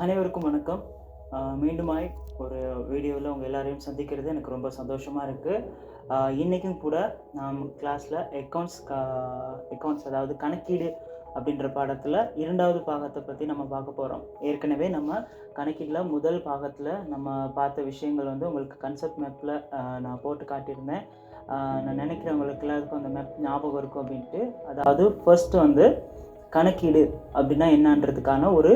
அனைவருக்கும் வணக்கம். மீண்டுமாய் ஒரு வீடியோவில் உங்கள் எல்லாரையும் சந்திக்கிறது எனக்கு ரொம்ப சந்தோஷமாக இருக்குது. இன்றைக்கும் கூட நாம் கிளாஸில் அக்கௌண்ட்ஸ் அதாவது கணக்கீடு அப்படின்ற பாடத்தில் 2வது பாகத்தை பற்றி நம்ம பார்க்க போகிறோம். ஏற்கனவே நம்ம கணக்கீடில் முதல் பாகத்தில் நம்ம பார்த்த விஷயங்கள் உங்களுக்கு கன்செப்ட் மேப்பில் நான் போட்டு காட்டியிருந்தேன். நான் நினைக்கிறேன் உங்களுக்கு எல்லாருக்கும் அந்த மேப் ஞாபகம் இருக்கும் அப்படின்ட்டு. அதாவது ஃபர்ஸ்ட்டு கணக்கீடு அப்படின்னா என்னன்றதுக்கான ஒரு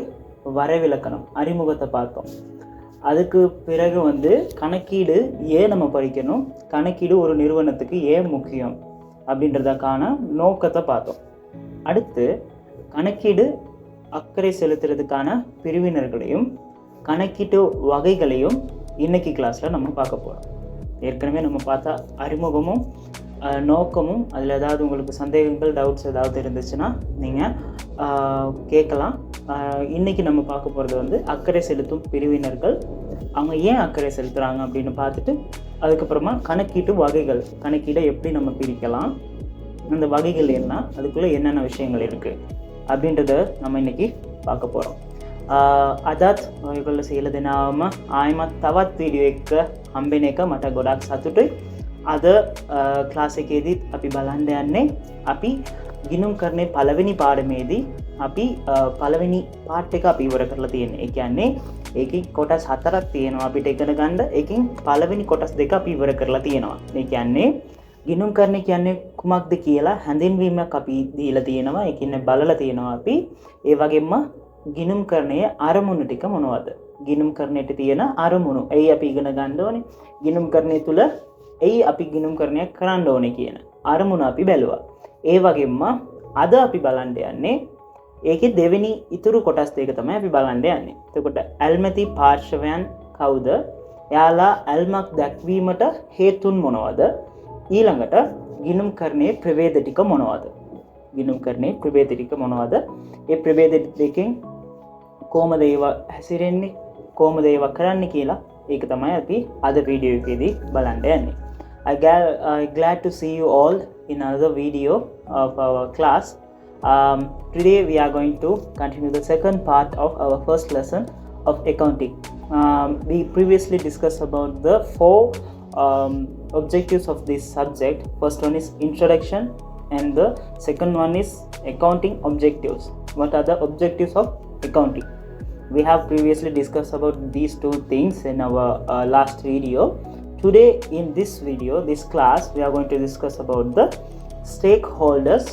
வரைவிலக்கணம் அறிமுகத்தை பார்த்தோம். அதுக்கு பிறகு கணக்கீடு ஏன் நம்ம படிக்கணும், கணக்கீடு ஒரு நிறுவனத்துக்கு ஏன் முக்கியம் அப்படின்றதுக்கான நோக்கத்தை பார்த்தோம். அடுத்து கணக்கீடு அக்கறை செலுத்துறதுக்கான பிரிவினர்களையும் கணக்கீட்டு வகைகளையும் இன்னைக்கு கிளாஸில் நம்ம பார்க்க போகிறோம். ஏற்கனவே நம்ம பார்த்தா அறிமுகமும் நோக்கமும், அதில் ஏதாவது உங்களுக்கு சந்தேகங்கள் டவுட்ஸ் ஏதாவது இருந்துச்சுன்னா நீங்கள் கேட்கலாம். இன்றைக்கி நம்ம பார்க்க போகிறது அக்கறை செலுத்தும் பிரிவினர்கள், அவங்க ஏன் அக்கறை செலுத்துகிறாங்க அப்படின்னு பார்த்துட்டு அதுக்கப்புறமா கணக்கீட்டு வகைகள், கணக்கீடை எப்படி நம்ம பிரிக்கலாம், அந்த வகைகள் என்ன, அதுக்குள்ளே என்னென்ன விஷயங்கள் இருக்குது அப்படின்றத நம்ம இன்றைக்கி பார்க்க போகிறோம். අදත් ඔයගොල්ලෝ සියලු දෙනාම ආයෙමත් තවත් වීඩියෝ එක හම්බෙන එක මට ගොඩක් සතුටුයි. අද ක්ලාස් එකේදීත් අපි බලන්න යන්නේ අපි ගිණුම් කරන්නේ පළවෙනි පාඩමේදී අපි පළවෙනි පාර්ට් එක අපි ඉවර කරලා තියෙනවා. ඒ කියන්නේ ඒකේ කොටස් 4ක් තියෙනවා අපිට ඉගෙන ගන්න. ඒකෙන් පළවෙනි කොටස් දෙක අපි ඉවර කරලා තියෙනවා. ඒ කියන්නේ ගිණුම් කරන්නේ කියන්නේ කුමක්ද කියලා හැඳින්වීමක් අපි දීලා තියෙනවා. ඒ කියන්නේ බලලා තියෙනවා අපි. ඒ වගේම ගිණුම් කරන්නේ අරමුණු ටික මොනවද? ගිණුම් කරන්නේට තියෙන අරමුණු. එයි අපි ඉගෙන ගන්න ඕනේ. ගිණුම් කරන්නේ තුල එයි අපි ගිණුම් කරණයක් කරන්න ඕනේ කියන අරමුණ අපි බැලුවා. ඒ වගේම අද අපි බලන්න යන්නේ ඒකේ දෙවෙනි ඉතුරු කොටස් දෙක තමයි අපි බලන්න යන්නේ. එතකොට ඇල්මැති පාර්ශවයන් කවුද? එයාලා ඇල්මක් දැක්වීමට හේතුන් මොනවද? ඊළඟට ගිණුම් කරන්නේ ප්‍රවේද ටික මොනවද? ගිණුම් කරන්නේ ප්‍රවේද ටික මොනවද? ඒ ප්‍රවේද දෙකෙන් කොහොමද ඒවා හැසිරෙන්නේ, කොහොමද ඒවා කරන්නේ කියලා ඒක තමයි අපි අද වීඩියෝ එකේදී බලන්න යන්නේ. I'm glad to see you all in another video of our class. Today we are going to continue the second part of our first lesson of accounting. We previously discussed about the 4 objectives of this subject. First one is introduction and the second one is accounting objectives. What are the objectives of accounting? We have previously discussed about these two things in our last video. Today in this video, this class, we are going to discuss about the stakeholders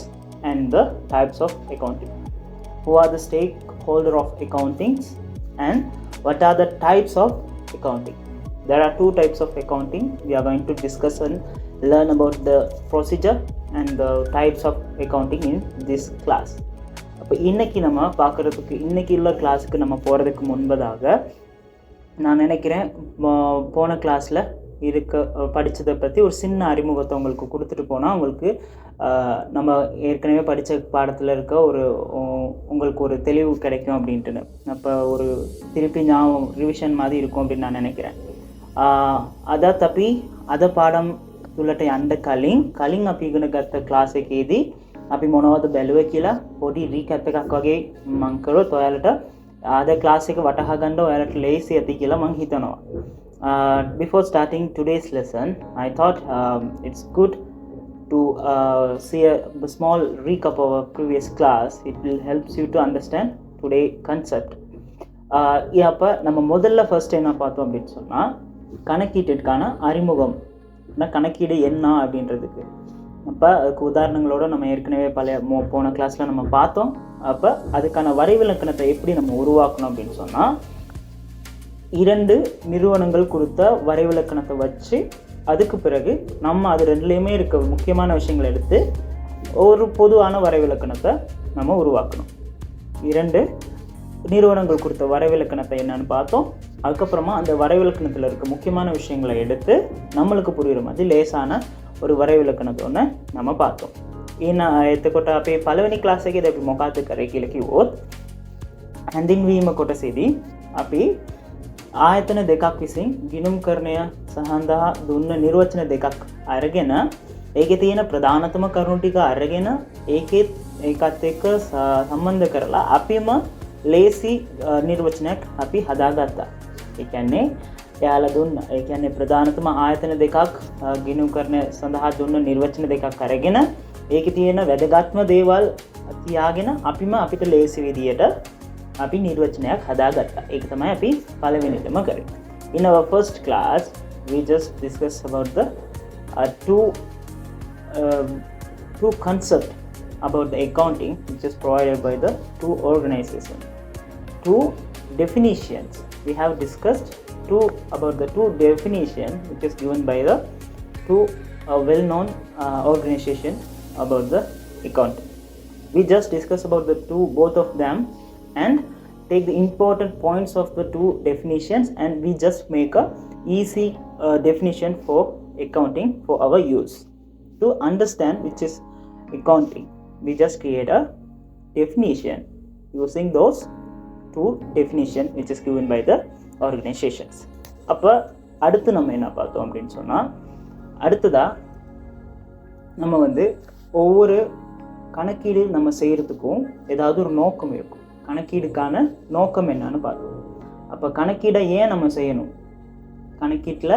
and the types of accounting. Who are the stakeholder of accounting and what are the types of accounting? There are 2 types of accounting. We are going to discuss and learn about the procedure and the types of accounting in this class. அப்போ இன்றைக்கி நம்ம பார்க்குறதுக்கு, இன்றைக்கி உள்ள கிளாஸுக்கு நம்ம போகிறதுக்கு முன்பதாக நான் நினைக்கிறேன் போன கிளாஸில் படித்ததை பற்றி ஒரு சின்ன அறிமுகத்தை உங்களுக்கு கொடுத்துட்டு போனால் உங்களுக்கு நம்ம ஏற்கனவே படித்த பாடத்தில் இருக்க உங்களுக்கு ஒரு தெளிவு கிடைக்கும் அப்படின்ட்டுன்னு. அப்போ ஒரு திருப்பி ரிவிஷன் மாதிரி இருக்கும் அப்படின்னு நான் நினைக்கிறேன். අදත් අපි අද පාඩම් තුලට යන්න කලින් අපි ඉගෙන ගත්ත ක්ලාස් එකේදී අපි මොනවද බැලුවේ කියලා පොඩි රීකැප් එකක් වගේ මම කරොත් ඔයාලට අද ක්ලාස් එක වටහා ගන්න ඔයාලට ලේසි ඇති කියලා මම හිතනවා. Before starting today's lesson, I thought it's good to see a small recap of our previous class. It will help you to understand today concept. அப்போ நம்ம முதல்ல ஃபர்ஸ்ட் என்ன பார்த்தோம் அப்படின்னு சொன்னால் கணக்கீட்டிற்கான அறிமுகம், கணக்கீடு என்ன அப்படின்றதுக்கு. அப்போ அதுக்கு உதாரணங்களோடு நம்ம ஏற்கனவே போன கிளாஸில் நம்ம பார்த்தோம். அப்போ அதுக்கான வரைவிலக்கணத்தை எப்படி நம்ம உருவாக்கணும் அப்படின்னு சொன்னால் 2 நிறுவனங்கள் கொடுத்த வரைவிலக்கணத்தை வச்சு அதுக்கு பிறகு நம்ம அது ரெண்டுலேயுமே இருக்க முக்கியமான விஷயங்களை எடுத்து ஒரு பொதுவான வரைவிலக்கணத்தை நம்ம உருவாக்கணும். 2 நிறுவனங்கள் கொடுத்த வரைவிலக்கணத்தை என்னன்னு பார்த்தோம். அதுக்கப்புறமா அந்த வரைவிலக்கணத்தில் இருக்க முக்கியமான விஷயங்களை எடுத்து நம்மளுக்கு புரிகிற மாதிரி லேசான ஒரு වරවිලකනත ඔන්න நம்ம பார்த்தோம். එතකොට අපේ පළවෙනි ක්ලාස් එකේදී අපි මොකක්ද කරේ කියලා කිව්වොත් හැඳින්වීම කොටසේදී අපි ආයතන දෙකක් විසින් ගිණුම්කරණය සඳහා දුන්න නිර්වචන දෙකක් අරගෙන ඒකේ තියෙන ප්‍රධානතම කරුණු ටික අරගෙන ඒකත් එක්ක සම්බන්ධ කරලා අපිම ලේසි නිර්වචනයක් අපි හදාගත්තා. ඒ කියන්නේ එයාලා දුන්න ඒ කියන්නේ ප්‍රධානතම ආයතන දෙකක් ගිණුම්කරණය සඳහා දුන්න නිර්වචන දෙකක් අරගෙන ඒකේ තියෙන වැදගත්ම දේවල් තියාගෙන අපිට ලේසි විදියට අපි නිර්වචනයක් හදාගත්තා. ඒක තමයි අපි පළවෙනිටම කරේ. In our first class we just discussed about the two concepts about the accounting which is provided by the two organizations. Two definitions we have discussed about the two definitions which is given by the two well-known organization about the accounting. We just discussed about both of them and take the important points of the two definitions, and we just make a easy definition for accounting for our use. To understand which is accounting, we just create a definition using those two definition which is given by the organizations. அப்போ அடுத்து நம்ம என்ன பார்த்தோம் அப்படின்னு சொன்னால், அடுத்ததாக நம்ம வந்து ஒவ்வொரு கணக்கீடு நம்ம செய்கிறதுக்கும் ஏதாவது ஒரு நோக்கம் இருக்கும். கணக்கீடுக்கான நோக்கம் என்னன்னு பார்த்தோம். அப்போ கணக்கீடை ஏன் நம்ம செய்யணும், கணக்கீட்டில்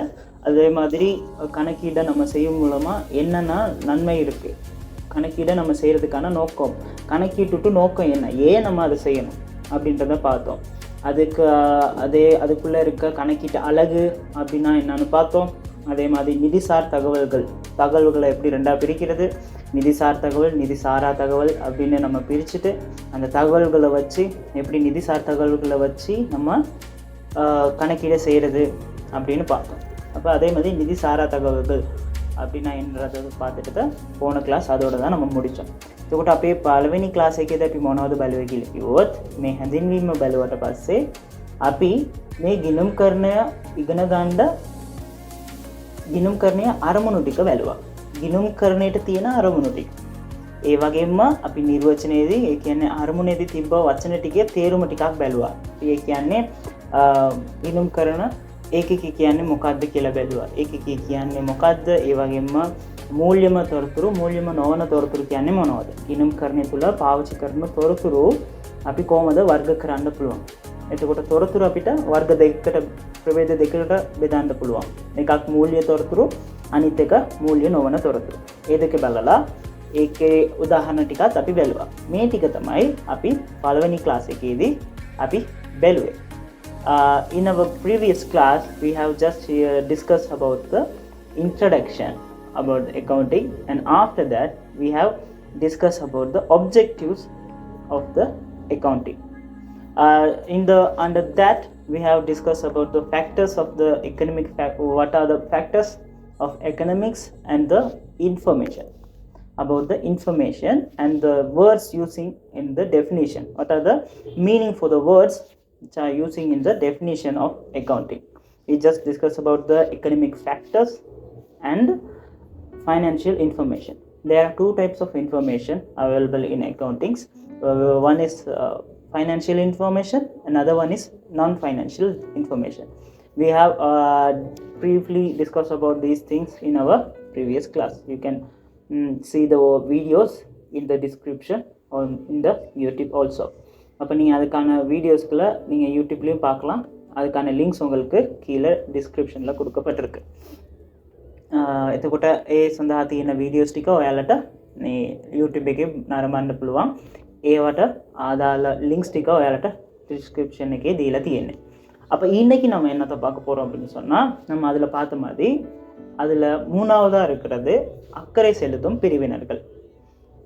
அதே மாதிரி கணக்கீடை நம்ம செய்யும் மூலமாக என்னென்ன நன்மை இருக்குது, கணக்கீடை நம்ம செய்கிறதுக்கான நோக்கம், கணக்கீட்டுட்டு நோக்கம் என்ன, ஏன் நம்ம அதை செய்யணும் அப்படின்றத பார்த்தோம். அதுக்குள்ளே இருக்க கணக்கீட்டு அழகு அப்படின்னா என்னன்னு பார்த்தோம். அதே மாதிரி நிதிசார் தகவல்களை எப்படி ரெண்டாக பிரிக்கிறது, நிதிசார் தகவல், நிதிசாரா தகவல் அப்படின்னு நம்ம பிரிச்சுட்டு அந்த தகவல்களை வச்சு எப்படி நிதிசார் தகவல்களை வச்சு நம்ம கணக்கீடை செய்கிறது அப்படின்னு பார்த்தோம். அப்போ அதே மாதிரி நிதிசாரா தகவல்கள் அப்படின்னா என்னன்றதை பார்த்துட்டு தான் போன கிளாஸ் அதோட தான் நம்ம முடித்தோம். එතකොට අපේ පළවෙනි ක්ලාස් එකේදී අපි මොනවද බලුවේ කියලා කිව්වොත්, මේ හැඳින්වීම බලුවට පස්සේ අපි මේ ගිණුම්කරණය ඉගෙන ගන්න ගිණුම්කරණයේ අරමුණු ටික බැලුවා. ගිණුම්කරණයට තියෙන අරමුණු ටික. ඒ වගේම අපි නිර්වචනයේදී ඒ කියන්නේ අරමුණේදී තිබ්බ වචන ටිකේ තේරුම ටිකක් බැලුවා. ඒ කියන්නේ ගිණුම්කරණ ඒකක කියන්නේ මොකක්ද කියලා බැලුවා. ඒකක කියන්නේ මොකක්ද, ඒ වගේම මූල්‍යම තොරතුරු, මූල්‍යම නොවන තොරතුරු කියන්නේ මොනවද, ගිණුම්කරණය තුල පාවිච්චි කරන තොරතුරු අපි කොහොමද වර්ග කරන්න පුළුවන්. එතකොට තොරතුරු අපිට වර්ග දෙකකට, ප්‍රභේද දෙකකට බෙදන්න පුළුවන්. එකක් මූල්‍ය තොරතුරු, අනිත් එක මූල්‍ය නොවන තොරතුරු. ඒ දෙක බලලා ඒකේ උදාහරණ ටිකත් අපි බැලුවා. මේ ටික තමයි අපි පළවෙනි ක්ලාස් එකේදී අපි බැලුවේ. In our previous class we have just discussed about the introduction about accounting, and after that we have discussed about the objectives of the accounting. Under that we have discussed about the factors of the economic what are the factors of economics, and the information about the information and the words using in the definition. What are the meaning for the words which are using in the definition of accounting. We just discussed about the economic factors and financial information. There are two types of information available in accounting. One is financial information, another one is non-financial information. We have briefly discussed about these things in our previous class. You can see the videos in the description or in the YouTube also. அப்போ நீங்கள் அதுக்கான வீடியோஸ்களை நீங்கள் யூடியூப்லேயும் பார்க்கலாம். அதுக்கான links உங்களுக்கு கீழே டிஸ்கிரிப்ஷனில் கொடுக்கப்பட்டிருக்கு. එතකොට ඒ සඳහා තියෙන වීඩියෝස් ටික ඔයාලට මේ YouTube එකේ නරඹන්න පුළුවන්. ඒවට ආදාළ லிங்க்ஸ் ටික ඔයාලට டிஸ்கிரிப்ஷன் එකේ දීලා තියෙන්නේ. அப்போ இன்னைக்கு நம்ம என்னத்தை பார்க்க போகிறோம் அப்படின்னு சொன்னால், நம்ம அதில் பார்த்த மாதிரி அதில் மூணாவதாக இருக்கிறது අක්කරේ செலுத்தும் பிரிவினர்கள்.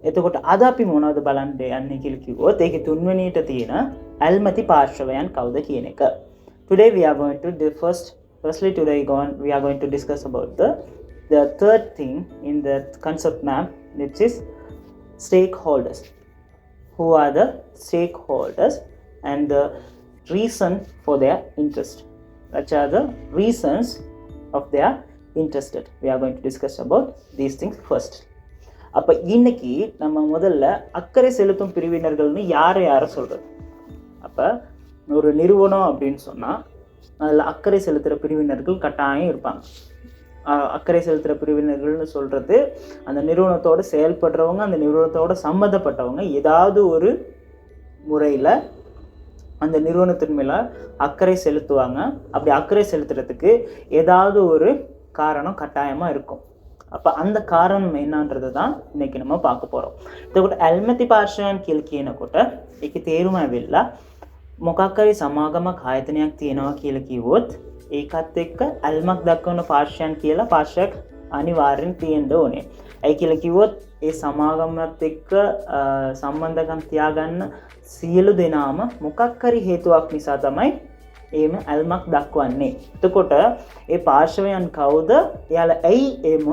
එතකොට අද අපි මොනවද බලන්න යන්නේ කියලා කිව්වොත්, ඒකේ තුන්වෙනියට තියෙන ඇල්මැති පාර්ශවයන් කවුද කියන එක. Today we are going to we are going to discuss about the third thing in the concept map, which is stakeholders. Who are the stakeholders and the reason for their interest? Which are the reasons of their interested? We are going to discuss about these things first. அப்போ இன்னைக்கு நம்ம முதல்ல அக்கறை செலுத்தும் பிரிவினர்கள்னு யாரை சொல்கிறது. அப்போ ஒரு நிறுவனம் அப்படின்னு சொன்னால் அதில் அக்கறை செலுத்துகிற பிரிவினர்கள் கட்டாயம் இருப்பாங்க. அக்கறை செலுத்துகிற பிரிவினர்கள்னு சொல்கிறது அந்த நிறுவனத்தோடு செயல்படுறவங்க, அந்த நிறுவனத்தோடு சம்மந்தப்பட்டவங்க ஏதாவது ஒரு முறையில் அந்த நிறுவனத்தின் மேலே அக்கறை செலுத்துவாங்க. அப்படி அக்கறை செலுத்துறதுக்கு ஏதாவது ஒரு காரணம் கட்டாயமாக இருக்கும். அப்போ அந்த காரணம் என்னன்றது தான் இன்னைக்கு நம்ம பார்க்க போகிறோம். එතකොට ඇල්මැති පාර්ශවයන් කියලා කියනකොට ඒකේ තේරුම ඇවිල්ලා මොකක් හරි සමාගමක් ආයතනයක් තියෙනවා කියලා කිව්වොත් ඒකත් එක්ක ඇල්මක් දක්වන පාර්ශවයන් කියලා පාර්ශවයක් අනිවාර්යෙන් තියෙන්න ඕනේ. ඇයි කියලා කිව්වොත් ඒ සමාගමත් එක්ක සම්බන්ධකම් තියාගන්න සියලු දෙනාම මොකක් හරි හේතුවක් නිසා තමයි එහෙම ඇල්මක් දක්වන්නේ. එතකොට ඒ පාර්ශවයන් කවුද? එයාලා ඇයි එහෙම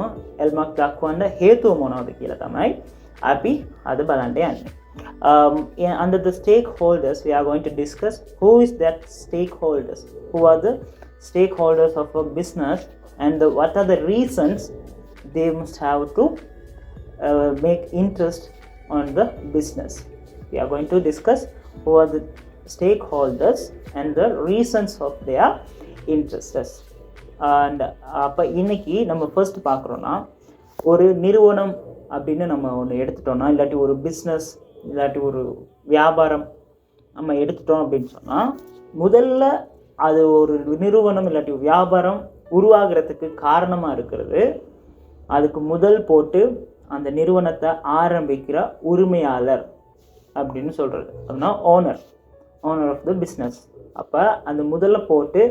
ඇල්මක් දක්වන්න හේතුව මොනවද කියලා තමයි අපි අද බලන්න යන්නේ. Under the stakeholders, we are going to discuss who is that stakeholders, who are the stakeholders of a business, and what are the reasons they must have to make interest on the business. We are going to discuss who are the stakeholders and the reasons of their interests. And அப்போ இன்னைக்கு நம்ம first பார்க்குறோன்னா, ஒரு நிறுவனம் அப்படின்னு நம்ம ஒன்று எடுத்துட்டோம்னா, இல்லாட்டி ஒரு பிஸ்னஸ் இல்லாட்டி ஒரு வியாபாரம் நம்ம எடுத்துட்டோம் அப்படின்னு சொன்னால், முதல்ல அது ஒரு நிறுவனம் இல்லாட்டி வியாபாரம் உருவாகிறதுக்கு காரணமாக இருக்கிறது அதுக்கு முதல் போட்டு அந்த நிறுவனத்தை ஆரம்பிக்கிற உரிமையாளர் அப்படின்னு சொல்கிறது. அப்படின்னா ஓனர் ஆஃப் த பிஸ்னஸ். அப்போ அந்த முதல்ல போட்டு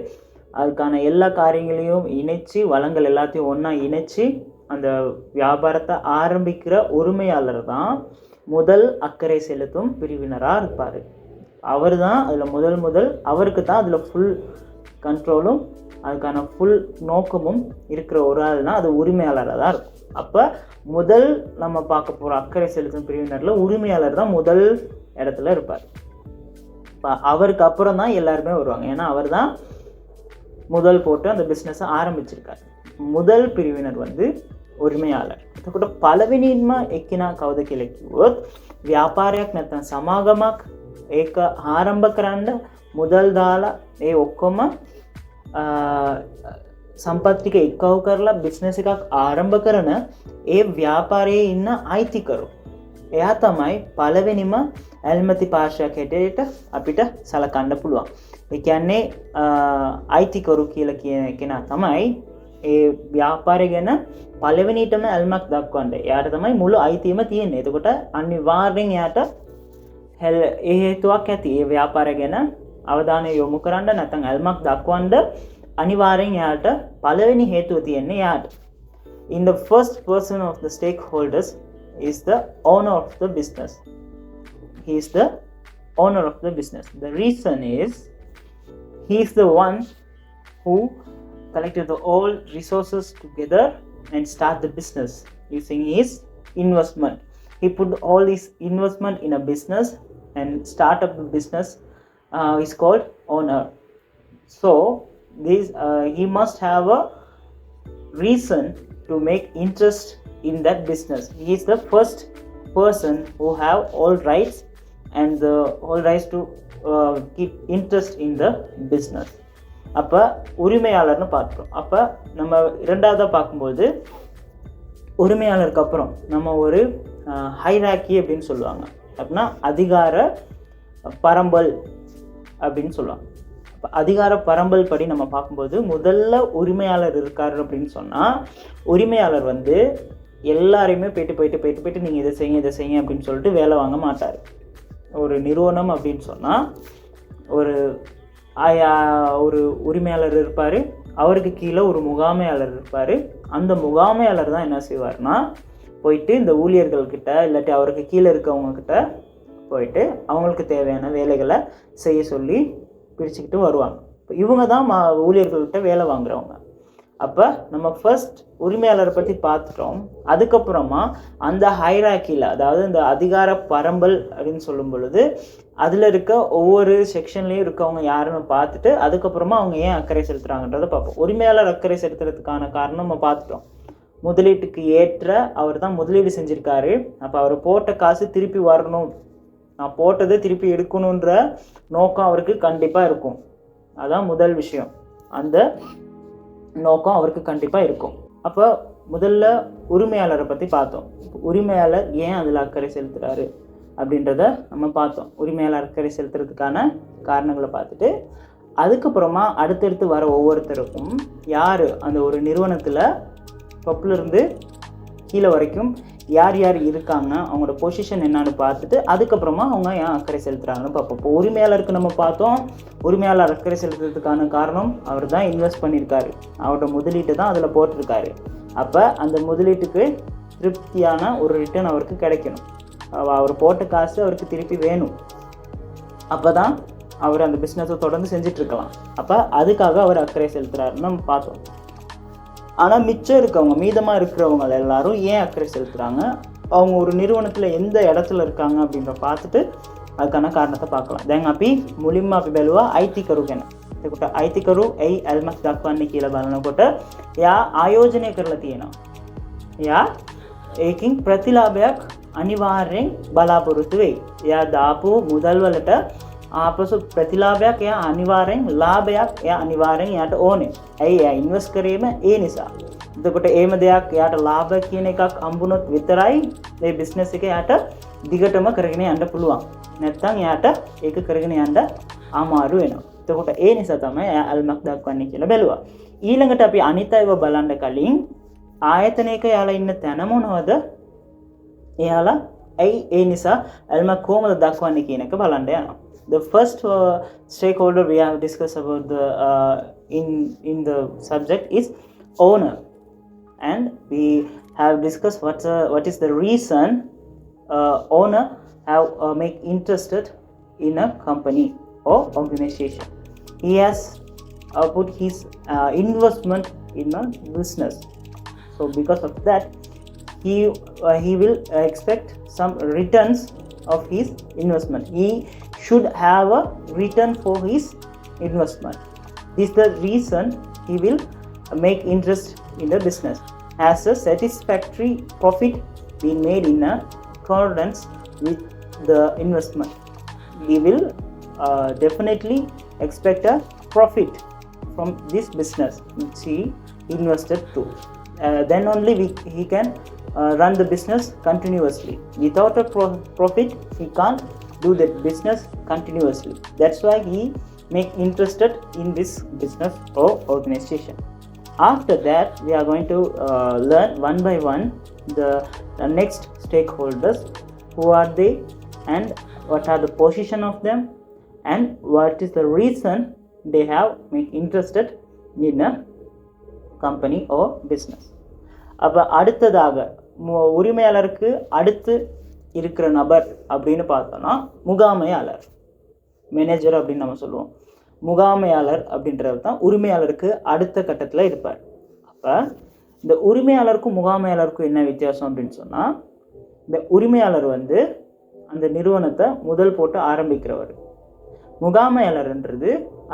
அதுக்கான எல்லா காரியங்களையும் இணைச்சி, வளங்கள் எல்லாத்தையும் ஒன்றா இணைச்சி அந்த வியாபாரத்தை ஆரம்பிக்கிற உரிமையாளர் தான் முதல் அக்கறை செலுத்தும் பிரிவினராக இருப்பார். அவர் தான் அதில் முதல் அவருக்கு தான் அதில் ஃபுல் கண்ட்ரோலும் அதுக்கான ஃபுல் நோக்கமும் இருக்கிற ஒரு ஆள்னா அது உரிமையாளராக தான் இருக்கும். அப்போ முதல் நம்ம பார்க்க போகிற அக்கறை செலுத்தும் பிரிவினரில் உரிமையாளர் தான் முதல் இடத்துல இருப்பார். இப்போ அவருக்கு அப்புறம் தான் எல்லாருமே வருவாங்க. ஏன்னா அவர் தான் முதல் போட்டு அந்த பிஸ்னஸை ආරම්භිச்சிருக்கார். முதல் පිරිවිනර வந்து උරිමයාලර්. එතකොට පළවෙනිම එක්කිනා කවුද කියලා කිව්වොත් ව්‍යාපාරයක් නැත්නම් සමාගමක් ඒක ආරම්භ කරන්න මුදල් දාලා ඒ ඔක්කොම සම්පත් ටික එක්කව කරලා බිස්නස් එකක් ආරම්භ කරන ඒ ව්‍යාපාරයේ ඉන්න අයිතිකරු. එයා තමයි පළවෙනිම ඇල්මැති පාර්ශවයක් හැටියට අපිට සලකන්න පුළුවන්. ඒ කියන්නේ අයිතිකරු කියලා කියන කෙනා තමයි ඒ ව්‍යාපාරය ගැන පළවෙනිටම ඇල්මක් දක්වන්නේ. එයාට තමයි මුළු අයිතියම තියෙන්නේ. එතකොට අනිවාර්යෙන් එයාට ඒ හේතුවක් ඇති. ඒ ව්‍යාපාරය ගැන අවධානය යොමු කරන්න නැත්නම් ඇල්මක් දක්වන්න අනිවාර්යෙන් එයාට පළවෙනි හේතුව තියෙන්නේ එයාට. In the first person of the stakeholders is the owner of the business. He is the owner of the business. The reason is he is the one who collected the all resources together and start the business using his investment. He put all his investment in a business and start up the business. Is called owner. So this he must have a reason to make interest in that business. He is the first person who have all rights and the all rights to keep interest in the business. அப்போ உரிமையாளர்னு பார்க்குறோம். அப்போ நம்ம இரண்டாவதாக பார்க்கும்போது உரிமையாளருக்கு அப்புறம் நம்ம ஒரு ஹைராக்கி அப்படின்னு சொல்லுவாங்க. அப்படின்னா அதிகார பரம்பல் அப்படின்னு சொல்லுவாங்க. அப்போ அதிகார பரம்பல் படி நம்ம பார்க்கும்போது முதல்ல உரிமையாளர் இருக்கார் அப்படின்னு சொன்னால், உரிமையாளர் வந்து எல்லாரையுமே போயிட்டு நீங்கள் இதை செய்யுங்க அப்படின்னு சொல்லிட்டு வேலை வாங்க மாட்டார். ஒரு நிறுவனம் அப்படின்னு சொன்னால் ஒரு உரிமையாளர் இருப்பார், அவருக்கு கீழே ஒரு முகாமையாளர் இருப்பார். அந்த முகாமையாளர் தான் என்ன செய்வார்னா போயிட்டு இந்த ஊழியர்கள்கிட்ட இல்லாட்டி அவருக்கு கீழே இருக்கவங்கக்கிட்ட போயிட்டு அவங்களுக்கு தேவையான வேலைகளை செய்ய சொல்லி பிரிச்சுக்கிட்டு வருவாங்க. இப்போ இவங்க தான் ஊழியர்கள்கிட்ட வேலை வாங்குறவங்க. அப்போ நம்ம ஃபர்ஸ்ட் உரிமையாளரை பற்றி பார்த்துட்டோம். அதுக்கப்புறமா அந்த ஹைராக்கியில், அதாவது இந்த அதிகார பரம்பல் அப்படின்னு சொல்லும் பொழுது அதில் இருக்க ஒவ்வொரு செக்ஷன்லேயும் இருக்கவங்க யாருன்னு பார்த்துட்டு அதுக்கப்புறமா அவங்க ஏன் அக்கறை செலுத்துகிறாங்கன்றதை பார்ப்போம். உரிமையாளர் அக்கறை செலுத்துறதுக்கான காரணம் நம்ம பார்த்துட்டோம். முதலீட்டுக்கு ஏற்ற அவர் தான் முதலீடு செஞ்சுருக்காரு. அப்போ அவர் போட்ட காசு திருப்பி வரணும், நான் போட்டதை திருப்பி எடுக்கணுன்ற நோக்கம் அவருக்கு கண்டிப்பாக இருக்கும். அதான் முதல் விஷயம். அந்த நோக்கம் அவருக்கு கண்டிப்பாக இருக்கும். அப்போ முதல்ல உரிமையாளரை பற்றி பார்த்தோம். உரிமையாளர் ஏன் அதில் அக்கறை செலுத்துகிறாரு, அப்படின்றத நம்ம பார்த்தோம். உரிமையாளர் அக்கறை செலுத்துறதுக்கான காரணங்களை பார்த்துட்டு, அதுக்கப்புறமா அடுத்தடுத்து வர ஒவ்வொருத்தருக்கும் யார் அந்த ஒரு நிறுவனத்தில் தொப்பிலிருந்து கீழே வரைக்கும் யார் யார் இருக்காங்க, அவங்களோட பொசிஷன் என்னன்னு பார்த்துட்டு அதுக்கப்புறமா அவங்க ஏன் அக்கறை செலுத்துகிறாங்கன்னு பார்ப்போம். இப்போ உரிமையாளருக்கு நம்ம பார்த்தோம், உரிமையாளர் அக்கறை செலுத்துறதுக்கான காரணம் அவர் தான் இன்வெஸ்ட் பண்ணியிருக்காரு, அவரோட முதலீட்டு தான் அதில் போட்டிருக்காரு. அப்போ அந்த முதலீட்டுக்கு திருப்தியான ஒரு ரிட்டர்ன் அவருக்கு கிடைக்கணும். அவர் போட்ட காசு அவருக்கு திருப்பி வேணும். அப்போ தான் அவர் அந்த பிஸ்னஸை தொடர்ந்து செஞ்சிட்ருக்கலாம். அப்போ அதுக்காக அவர் அக்கறை செலுத்துகிறாருன்னு நம்ம பார்த்தோம். ஆனால் மிச்சம் இருக்கவங்க, மீதமாக இருக்கிறவங்க எல்லாரும் ஏன் அக்கறை செலுத்துகிறாங்க, அவங்க ஒரு நிறுவனத்தில் எந்த இடத்துல இருக்காங்க அப்படின்ற பார்த்துட்டு அதுக்கான காரணத்தை பார்க்கலாம். දැන් අපි මුලින්ම අපි බැලුවා අයිතිකරු ගැන. එතකොට අයිතිකරු ඇයි ඇල්මස් දක්වන්නේ කියලා බලනකොට එයා ආයෝජනය කරලා තියෙනවා. එයා ඒකින් ප්‍රතිලාභයක් අනිවාර්යෙන් බලාපොරොත්තු වෙයි. එයා දාපු මුදල් වලට ආපසු ප්‍රතිලාභයක්, එයා අනිවාර්යෙන් ලාභයක් එයා අනිවාර්යෙන් එයාට ඕනේ. ඇයි? එයා ඉන්වෙස්ට් කරේම ඒ නිසා. එතකොට එහෙම දෙයක් එයාට ලාභ කියන එකක් හම්බුනොත් විතරයි මේ බිස්නස් එක එයාට දිගටම කරගෙන යන්න පුළුවන්. නැත්නම් එයාට ඒක කරගෙන යන්න අමාරු වෙනවා. එතකොට ඒ නිසා තමයි එයා අල්මක් දක්වන්නේ කියලා බැලුවා. ඊළඟට අපි අනිත් අයව බලන්න කලින් ආයතනයක එයාලා ඉන්න තැන මොනවද? එයාලා ඇයි ඒ නිසා අල්මක් කොහොමද දක්වන්නේ කියන එක බලන්න යනවා. The first stakeholder we have discussed about the in the subject is owner, and we have discussed what is the reason owner have make interested in a company or organization. He has put his investment in a business, so because of that he will expect some returns of his investment. He should have a return for his investment. This is the reason he will make interest in the business. Has a satisfactory profit been made in accordance with the investment, he will definitely expect a profit from this business which he invested to. Then only he can run the business continuously. Without a profit he can't do that business continuously. That's why he make interested in this business or organization. After that we are going to learn one by one the next stakeholders, who are they and what are the position of them and what is the reason they have make interested in a company or business. அப்போ அடுத்ததாக உரிமையாளருக்கு அடுத்து இருக்கிற நபர் அப்படின்னு பார்த்தோன்னா முகாமையாளர், manager அப்படின்னு நம்ம சொல்லுவோம். முகாமையாளர் அப்படின்றது தான் உரிமையாளருக்கு அடுத்த கட்டத்தில் இருப்பார். அப்போ இந்த உரிமையாளருக்கும் முகாமையாளருக்கும் என்ன வித்தியாசம் அப்படின்னு சொன்னால், இந்த உரிமையாளர் வந்து அந்த நிறுவனத்தை முதல் போட்டு ஆரம்பிக்கிறவர். முகாமையாளர்ன்றது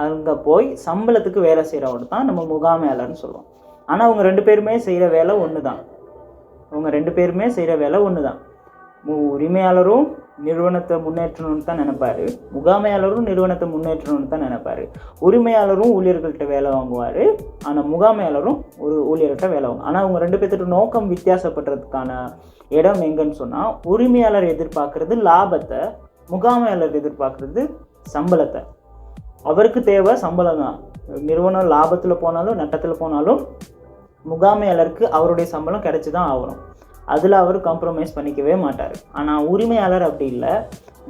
அங்கே போய் சம்பளத்துக்கு வேலை செய்கிறவர் தான் நம்ம முகாமையாளர்னு சொல்லுவோம். ஆனால் அவங்க ரெண்டு பேருமே செய்கிற வேலை ஒன்று தான். உரிமையாளரும் நிறுவனத்தை முன்னேற்றணும்னு தான் நினைப்பாரு, முகாமையாளரும் நிறுவனத்தை முன்னேற்றணும்னு தான் நினைப்பாரு. உரிமையாளரும் ஊழியர்கள்ட்ட வேலை வாங்குவார், ஆனால் முகாமையாளரும் ஒரு ஊழியர்கிட்ட வேலை வாங்குவாங்க. ஆனால் அவங்க ரெண்டு பேர்த்தோட நோக்கம் வித்தியாசப்படுறதுக்கான இடம் எங்கன்னு சொன்னால், உரிமையாளர் எதிர்பார்க்கறது லாபத்தை, முகாமையாளர் எதிர்பார்க்கறது சம்பளத்தை. அவருக்கு தேவை சம்பளம் தான். நிறுவனம் லாபத்தில் போனாலும் நட்டத்தில் போனாலும் முகாமையாளருக்கு அவருடைய சம்பளம் கிடைச்சி தான் ஆகணும். அதில் அவர் காம்ப்ரமைஸ் பண்ணிக்கவே மாட்டார். ஆனால் உரிமையாளர் அப்படி இல்லை.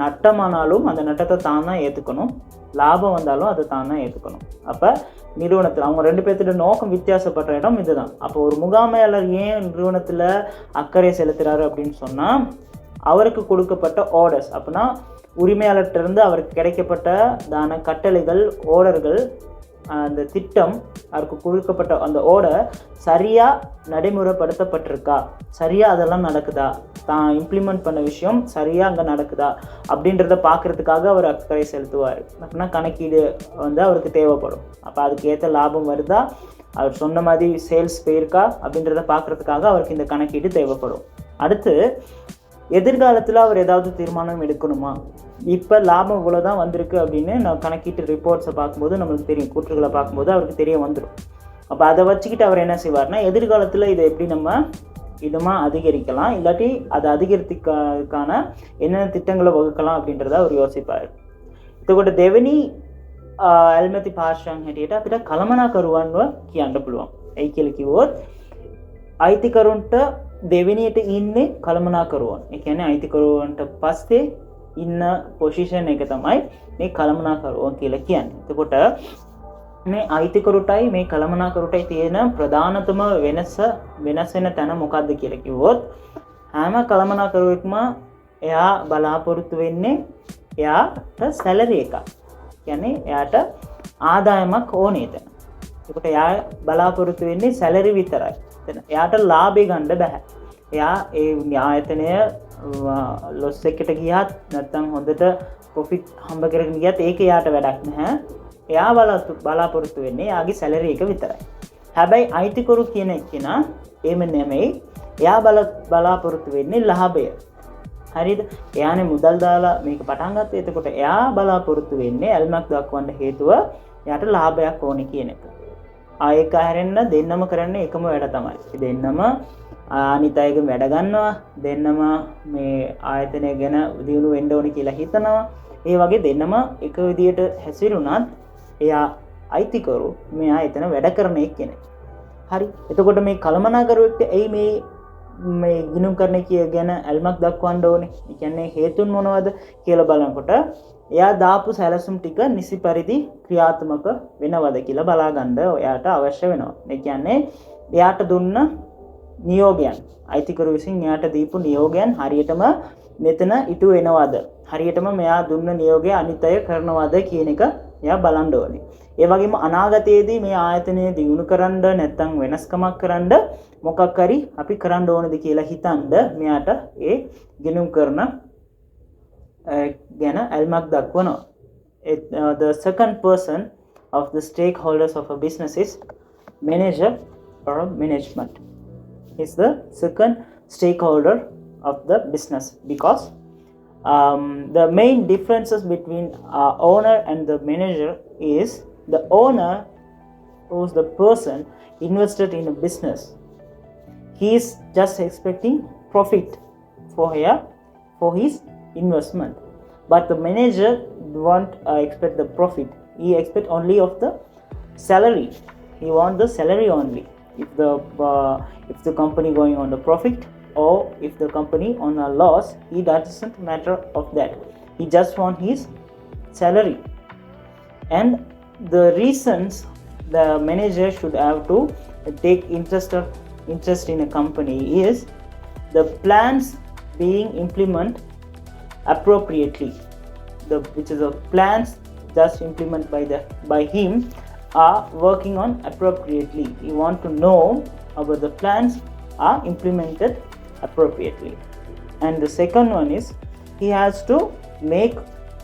நட்டமானாலும் அந்த நட்டத்தை தான் தான் ஏற்றுக்கணும், லாபம் வந்தாலும் அதை தான் தான் ஏற்றுக்கணும். அப்போ நிறுவனத்தில் அவங்க ரெண்டு பேர்த்தோட நோக்கம் வித்தியாசப்படுற இடம் இதுதான். அப்போ ஒரு முகாமையாளர் ஏன் நிறுவனத்தில் அக்கறை செலுத்துகிறாரு அப்படின்னு சொன்னால், அவருக்கு கொடுக்கப்பட்ட ஆர்டர்ஸ், அப்படின்னா உரிமையாளர்கிட்டருந்து அவருக்கு கிடைக்கப்பட்ட தான கட்டளைகள், ஆர்டர்கள், அந்த திட்டம், அவருக்கு கொடுக்கப்பட்ட அந்த ஆர்டர் சரியாக நடைமுறைப்படுத்தப்பட்டிருக்கா, சரியாக அதெல்லாம் நடக்குதா, தான் இம்ப்ளிமெண்ட் பண்ண விஷயம் சரியாக அங்கே நடக்குதா அப்படின்றத பார்க்குறதுக்காக அவர் அக்கறை செலுத்துவார். அப்படின்னா கணக்கீடு வந்து அவருக்கு தேவைப்படும். அப்போ அதுக்கு ஏற்ற லாபம் வருதா, அவர் சொன்ன மாதிரி சேல்ஸ் போயிருக்கா அப்படின்றத பார்க்குறதுக்காக அவருக்கு இந்த கணக்கீடு தேவைப்படும். அடுத்து எதிர்காலத்தில் அவர் ஏதாவது தீர்மானம் எடுக்கணுமா, இப்போ லாபம் இவ்வளோ தான் வந்திருக்கு அப்படின்னு நான் கணக்கீட்டு ரிப்போர்ட்ஸை பார்க்கும்போது நம்மளுக்கு தெரியும், கூற்றுகளை பார்க்கும்போது அவருக்கு தெரிய வந்துடும். அப்போ அதை வச்சுக்கிட்டு அவர் என்ன செய்வார்னா, எதிர்காலத்தில் இதை எப்படி நம்ம இடமா அதிகரிக்கலாம், இல்லாட்டி அதை அதிகரித்துக்கான என்னென்ன திட்டங்களை வகுக்கலாம் அப்படின்றத அவர் யோசிப்பார். එතකොට දෙවෙනි ඇල්මැති පාර්ශ්වයන් හැටියට අපිට කළමනාකරුවන්ව කියන්න පුළුවන්. ඇයි කියලා කිව්වොත් අයිතිකරුන්ට දෙවෙනියට ඉන්නේ කළමනාකරුවන්. ඒ කියන්නේ අයිතිකරුවන්ට පස්සේ ඉන්න පොසිෂන් එක තමයි මේ කළමනාකරුවන් කියලා කියන්නේ. එතකොට මේ අයිතිකරුටයි මේ කළමනාකරුටයි තියෙන ප්‍රධානතම වෙනස වෙන තැන මොකක්ද කියලා කිව්වොත් හැම කළමනාකරුවෙක්ම එයා බලාපොරොත්තු වෙන්නේ එයාට සැලරි එකක්. කියන්නේ එයාට ආදායමක් ඕනේ එතන. ඒකට එයා බලාපොරොත්තු වෙන්නේ සැලරි විතරයි. එයාට ලාභය ගන්න බෑ. එයා ඒ ආයතනය ලොස් එකකට ගියත් නැත්නම් හොඳට ප්‍රොෆිට් හම්බ කරගෙන ගියත් ඒක එයාට වැඩක් නැහැ. එයා බලාපොරොත්තු වෙන්නේ එයාගේ සැලරි එක විතරයි. හැබැයි අයිතිකරු කියන කෙනා එහෙම නෙමෙයි. එයා බලාපොරොත්තු වෙන්නේ ලාභය. හරිද? එයානේ මුදල් දාලා මේක පටන් ගත්තේ. එතකොට එයා බලාපොරොත්තු වෙන්නේ ඇල්මක් දක්වන්න හේතුව එයාට ලාභයක් ඕනේ කියන එක. ඒක හැරෙන්න දෙන්නම කරන්නේ එකම වැඩ තමයි. දෙන්නම අනිත් අයගෙන් වැඩ ගන්නවා, දෙන්නම මේ ආයතනය ගැන දියුණු වෙන්න ඕනේ කියලා හිතනවා. ඒ වගේ දෙන්නම එක විදියට හැසිරුණත් එයා අයිතිකරු මෙයා එතන වැඩ කරන එක්කෙනෙක්. හරි. එතකොට මේ කළමනාකරුවෙක්ට එයි මේ ගිණුම් කරන ගැන ඇල්මක් දක්වන්න ඕනේ. ඒ කියන්නේ හේතුන් මොනවද කියලා බලනකොට එයා දාපු සැලසුම් ටික නිසි පරිදි ක්‍රියාත්මක වෙනවද කියලා බලා ගන්න එයාට අවශ්‍ය වෙනවා. ඒ කියන්නේ එයාට දුන්න නියෝගයන්, අයිතිකරු විසින් එයාට දීපු නියෝගයන් හරියටම මෙතන ඉටු වෙනවද? හරියටම මෙයා දුන්න නියෝගය අනිත් අය කරනවද කියන එක එයා බලන්න ඕනේ. ඒ වගේම අනාගතයේදී මේ ආයතනය දියුණු කරන්න නැත්නම් වෙනස්කමක් කරන්න මොකක් හරි අපි කරන්න ඕනද කියලා හිතනද මෙයාට ඒ ගිණුම් කරන ගැන ඇල්මක් දක්වනවා. The second person of the stakeholders of a business is manager or management. Is the second stakeholder of the business because the main differences between owner and the manager is the owner, who is the person invested in a business, he is just expecting profit for his investment, but the manager won't expect the profit. He expect only of the salary. He want the salary only. If the company going on the profit or if the company on a loss, he doesn't matter of that. He just want his salary. And the reasons the manager should have to take interest in a company is the plans being implemented appropriately. Which is the plans just implemented by him are working on appropriately. You want to know about the plans are implemented appropriately. And the second one is he has to make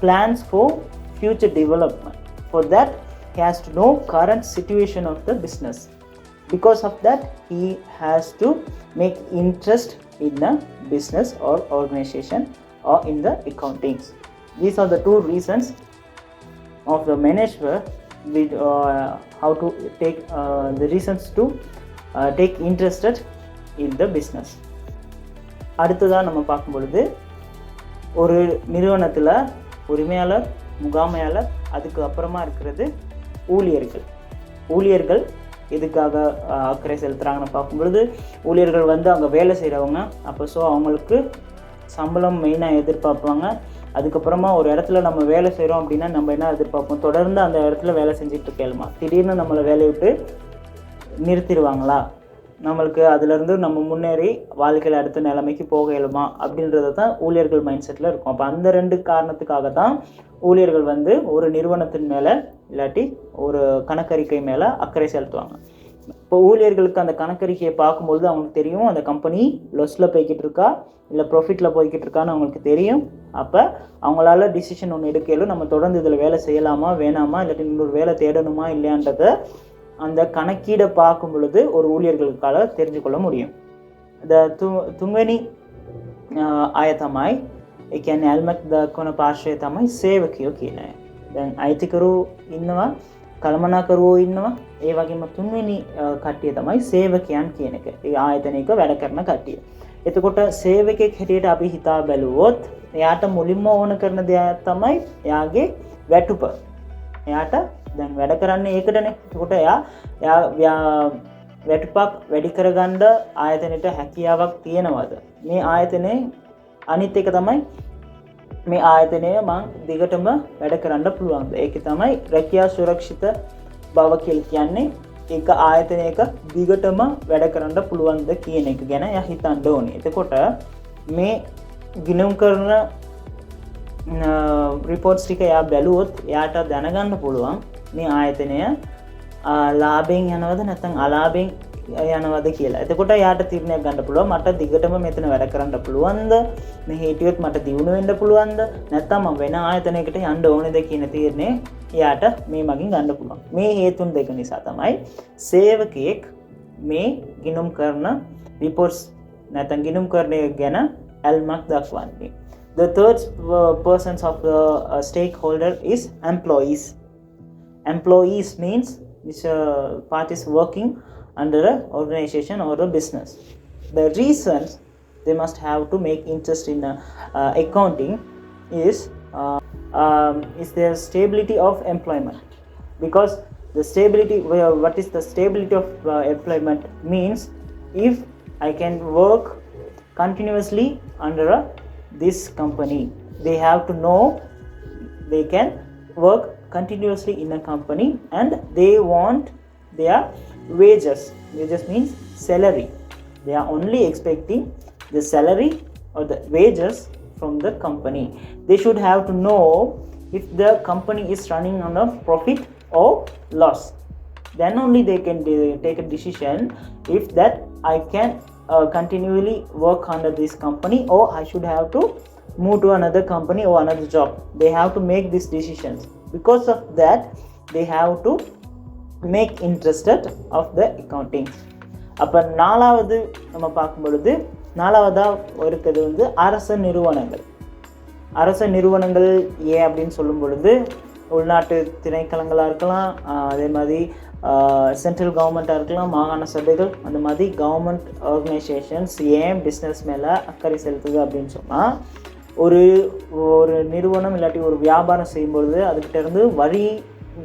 plans for future development. For that he has to know current situation of the business. Because of that he has to make interest in a business or organization or in the accountings. These are the two reasons of the manager with how to take the reasons to take interested in the business. அடுத்ததாக நம்ம பார்க்கும் பொழுது ஒரு நிறுவனத்தில் உரிமையாளர், முகாமையாளர், அதுக்கு அப்புறமா இருக்கிறது ஊழியர்கள் எதுக்காக அக்கறை செலுத்துகிறாங்கன்னு பார்க்கும் பொழுது ஊழியர்கள் அங்கே வேலை செய்கிறவங்க. அப்போ அவங்களுக்கு சம்பளம் மெயினாக எதிர்பார்ப்பாங்க. அதுக்கப்புறமா ஒரு இடத்துல நம்ம வேலை செய்கிறோம் அப்படின்னா நம்ம என்ன எதிர்பார்ப்போம்? தொடர்ந்து அந்த இடத்துல வேலை செஞ்சுட்டு இருக்கேலுமா, திடீர்னு நம்மளை வேலையை விட்டு நிறுத்திடுவாங்களா, நம்மளுக்கு அதுலேருந்து நம்ம முன்னேறி வாழ்க்கையில் அடுத்த நிலைமைக்கு போக இயலுமா அப்படின்றது தான் ஊழியர்கள் மைண்ட் செட்டில் இருக்கும். அப்போ அந்த ரெண்டு காரணத்துக்காக தான் ஊழியர்கள் ஒரு நிறுவனத்தின் மேலே இல்லாட்டி ஒரு கணக்கறிக்கை மேலே அக்கறை செலுத்துவாங்க. இப்போ ஊழியர்களுக்கு அந்த கணக்கறிக்கையை பார்க்கும்பொழுது அவங்களுக்கு தெரியும் அந்த கம்பெனி லொஸில் போய்கிட்டு இருக்கா இல்லை ப்ராஃபிட்டில் போய்கிட்டு இருக்கான்னு அவங்களுக்கு தெரியும். அப்போ அவங்களால டிசிஷன் ஒன்று எடுக்கலும் நம்ம தொடர்ந்து இதில் வேலை செய்யலாமா வேணாமா இல்லாட்டி இன்னொரு வேலை தேடணுமா இல்லையான்றதை அந்த கணக்கீடை பார்க்கும் பொழுது ஒரு ஊழியர்களுக்காக தெரிஞ்சு கொள்ள முடியும். තුන්වෙනි අය තමයි ඒ කියන්නේ ඇල්මක් දක්වන පාර්ශ්වය තමයි සේවකයෝ කියන අය. දැන් අයිතිකරු ඉන්නවා, කළමනාකරුවෝ ඉන්නවා. ඒ වගේම තුන්වෙනි කට්ටිය තමයි සේවකයන් කියන එක. ඒ ආයතනයක වැඩ කරන කට්ටිය. එතකොට සේවකෙක් හැටියට අපි හිතා බැලුවොත් එයාට මුලින්ම ඕන කරන දේ තමයි එයාගේ වැටුප. එයාට දැන් වැඩ කරන්නේ ඒකටනේ. එතකොට එයා වැටුපක් වැඩි කරගන්න ආයතනෙට හැකියාවක් තියෙනවද? මේ ආයතනයේ අනිත් එක තමයි මේ ආයතනය මං දිගටම වැඩ කරන්න පුළුවන්ද? ඒක තමයි රැකියා සුරක්ෂිත බව කියලා කියන්නේ. ඒක ආයතනයක දිගටම වැඩ කරන්න පුළුවන්ද කියන එක ගැන එයා හිතන්න ඕනේ. එතකොට මේ ගිණුම් කරන රිපෝට්ස් ටික එයා බැලුවොත් එයාට දැනගන්න පුළුවන් මේ ආයතනය ලාභයෙන් යනවද නැත්නම් අලාභයෙන් යනවද කියලා. එතකොට එයාට තීරණයක් ගන්න පුළුවන් මට දිගටම මෙතන වැඩ කරන්න පුළුවන්ද? මේ හිටියොත් මට දියුණු වෙන්න පුළුවන්ද? නැත්නම් මම වෙන ආයතනයකට යන්න ඕනේද කියන තීරණය එයාට මේ මගින් ගන්න පුළුවන්. මේ හේතුන් දෙක නිසා තමයි සේවකයෙක් මේ ගිණුම් කරන රිපෝට්ස් නැත්නම් ගිණුම් කරන ගැන ඇල්මක් දක්වන්නේ. The third persons of the stakeholder is employees. Employees means which part is working under an organization or a business. The reasons they must have to make interest in accounting is their stability of employment. Because the stability, what is the stability of employment means if I can work continuously under this company. They have to know they can work continuously in a company and they want their wages. Wages means salary. They are only expecting the salary or the wages from the company. They should have to know if the company is running on a profit or loss. Then only they can take a decision if that I can continually work under this company or I should have to move to another company or another job. They have to make these decisions. Because of that, they have to make interested of the accounting. அப்போ நாலாவது நம்ம பார்க்கும் பொழுது நாலாவதாக இருக்கிறது வந்து அரச நிறுவனங்கள். அரச நிறுவனங்கள் ஏன் அப்படின்னு சொல்லும் பொழுது உள்நாட்டு திணைக்களங்களாக இருக்கலாம், அதே மாதிரி சென்ட்ரல் கவர்மெண்ட்டாக இருக்கலாம், மாகாண சபைகள், அந்த மாதிரி கவர்மெண்ட் ஆர்கனைசேஷன்ஸ் ஏன் பிஸ்னஸ் மேலே அக்கறை செலுத்துது அப்படின்னு சொன்னால் ஒரு நிறுவனம் இல்லாட்டி ஒரு வியாபாரம் செய்யும்பொழுது அதுக்கிட்டேருந்து வரி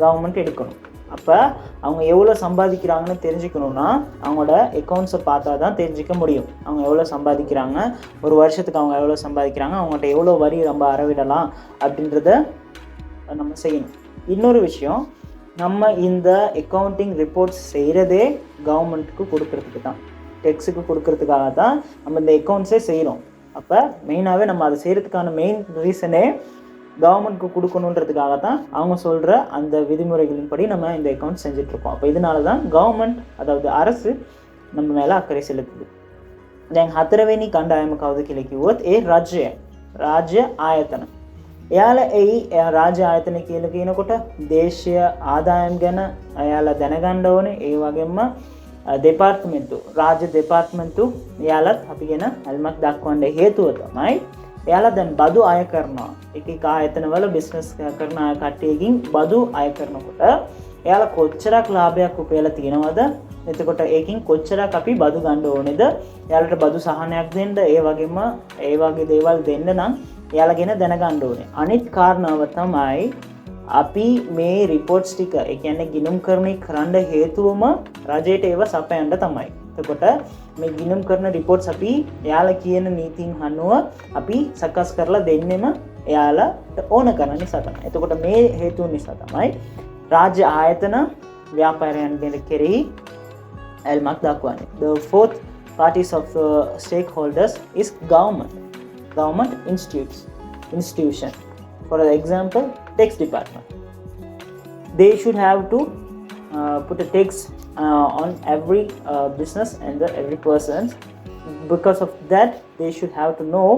கவர்மெண்ட் எடுக்கணும். அப்போ அவங்க எவ்வளோ சம்பாதிக்கிறாங்கன்னு தெரிஞ்சுக்கணுன்னா அவங்களோட அக்கௌண்ட்ஸை பார்த்தா தான் தெரிஞ்சிக்க முடியும். அவங்க எவ்வளோ சம்பாதிக்கிறாங்க, ஒரு வருஷத்துக்கு அவங்க எவ்வளோ சம்பாதிக்கிறாங்க, அவங்கள்ட்ட எவ்வளோ வரி நம்ம அறவிடலாம் அப்படின்றத நம்ம செய்யணும். இன்னொரு விஷயம், நம்ம இந்த அக்கௌண்டிங் ரிப்போர்ட்ஸ் செய்கிறதே கவர்மெண்ட்டுக்கு கொடுக்கறதுக்கு தான், டெக்ஸுக்கு கொடுக்கறதுக்காக தான் நம்ம இந்த அக்கௌண்ட்ஸே செய்கிறோம். அப்போ மெயினாகவே நம்ம அதை செய்கிறதுக்கான மெயின் ரீசனே கவர்மெண்ட்க்கு கொடுக்கணுன்றதுக்காக தான் அவங்க சொல்கிற அந்த விதிமுறைகளின்படி நம்ம இந்த அக்கௌண்ட் செஞ்சிட்ருக்கோம். அப்போ இதனால தான் கவர்மெண்ட், අதாவது அரசு நம்ம மேலே අක්කරේ සෙලකුது. දැන් හතරවෙනි කණ්ඩායම කවුද කියලා කිව්වොත් ඒ රාජ්‍ය ආයතන. එයාලා රාජ්‍ය ආයතන කියලා කියනකොට දේශීය ආදායම් ගැන එයාලා දැනගන්න ඕනේ. ඒ වගේම දෙපාර්තමේන්තු, රාජ්‍ය දෙපාර්තමේන්තු එයාලත් අපි ගැන අල්මක් දක්වන්න හේතුව තමයි එයාලා දැන් බදු අය කරනවා. එක ආයතනවල බිස්නස් කරන අය කට්ටියකින් බදු අය කරනකොට එයාලා කොච්චරක් ලාභයක් උපයලා තියෙනවද? එතකොට ඒකින් කොච්චරක් අපි බදු ගන්න ඕනේද? එයාලට බදු සහනයක් දෙන්න, ඒ වගේම ඒ වගේ දේවල් දෙන්න නම් එයාලා ගැන දැනගන්න ඕනේ. අනිත් කාරණාව තමයි අපි මේ රිපෝට්ස් ටික, ඒ කියන්නේ ගිණුම්කරණය කරන්න හේතුවම රජයට ඒව සපයන්න තමයි. එතකොට මේ ගිණුම් කරන රිපෝට්ස් අපි එයාලා කියන නීතින් අනුව අපි සකස් කරලා දෙන්නෙම එයාලට ඕන කරන නිසා තමයි. එතකොට මේ හේතුන් නිසා තමයි රාජ්‍ය ආයතන ව්‍යාපාරයන් කෙරෙහි ඇල්මක් දක්වන්නේ. The fourth parties of stakeholders is government institution. For example, tax department. They should have to put a tax on every business and every person. Because of that, they should have to know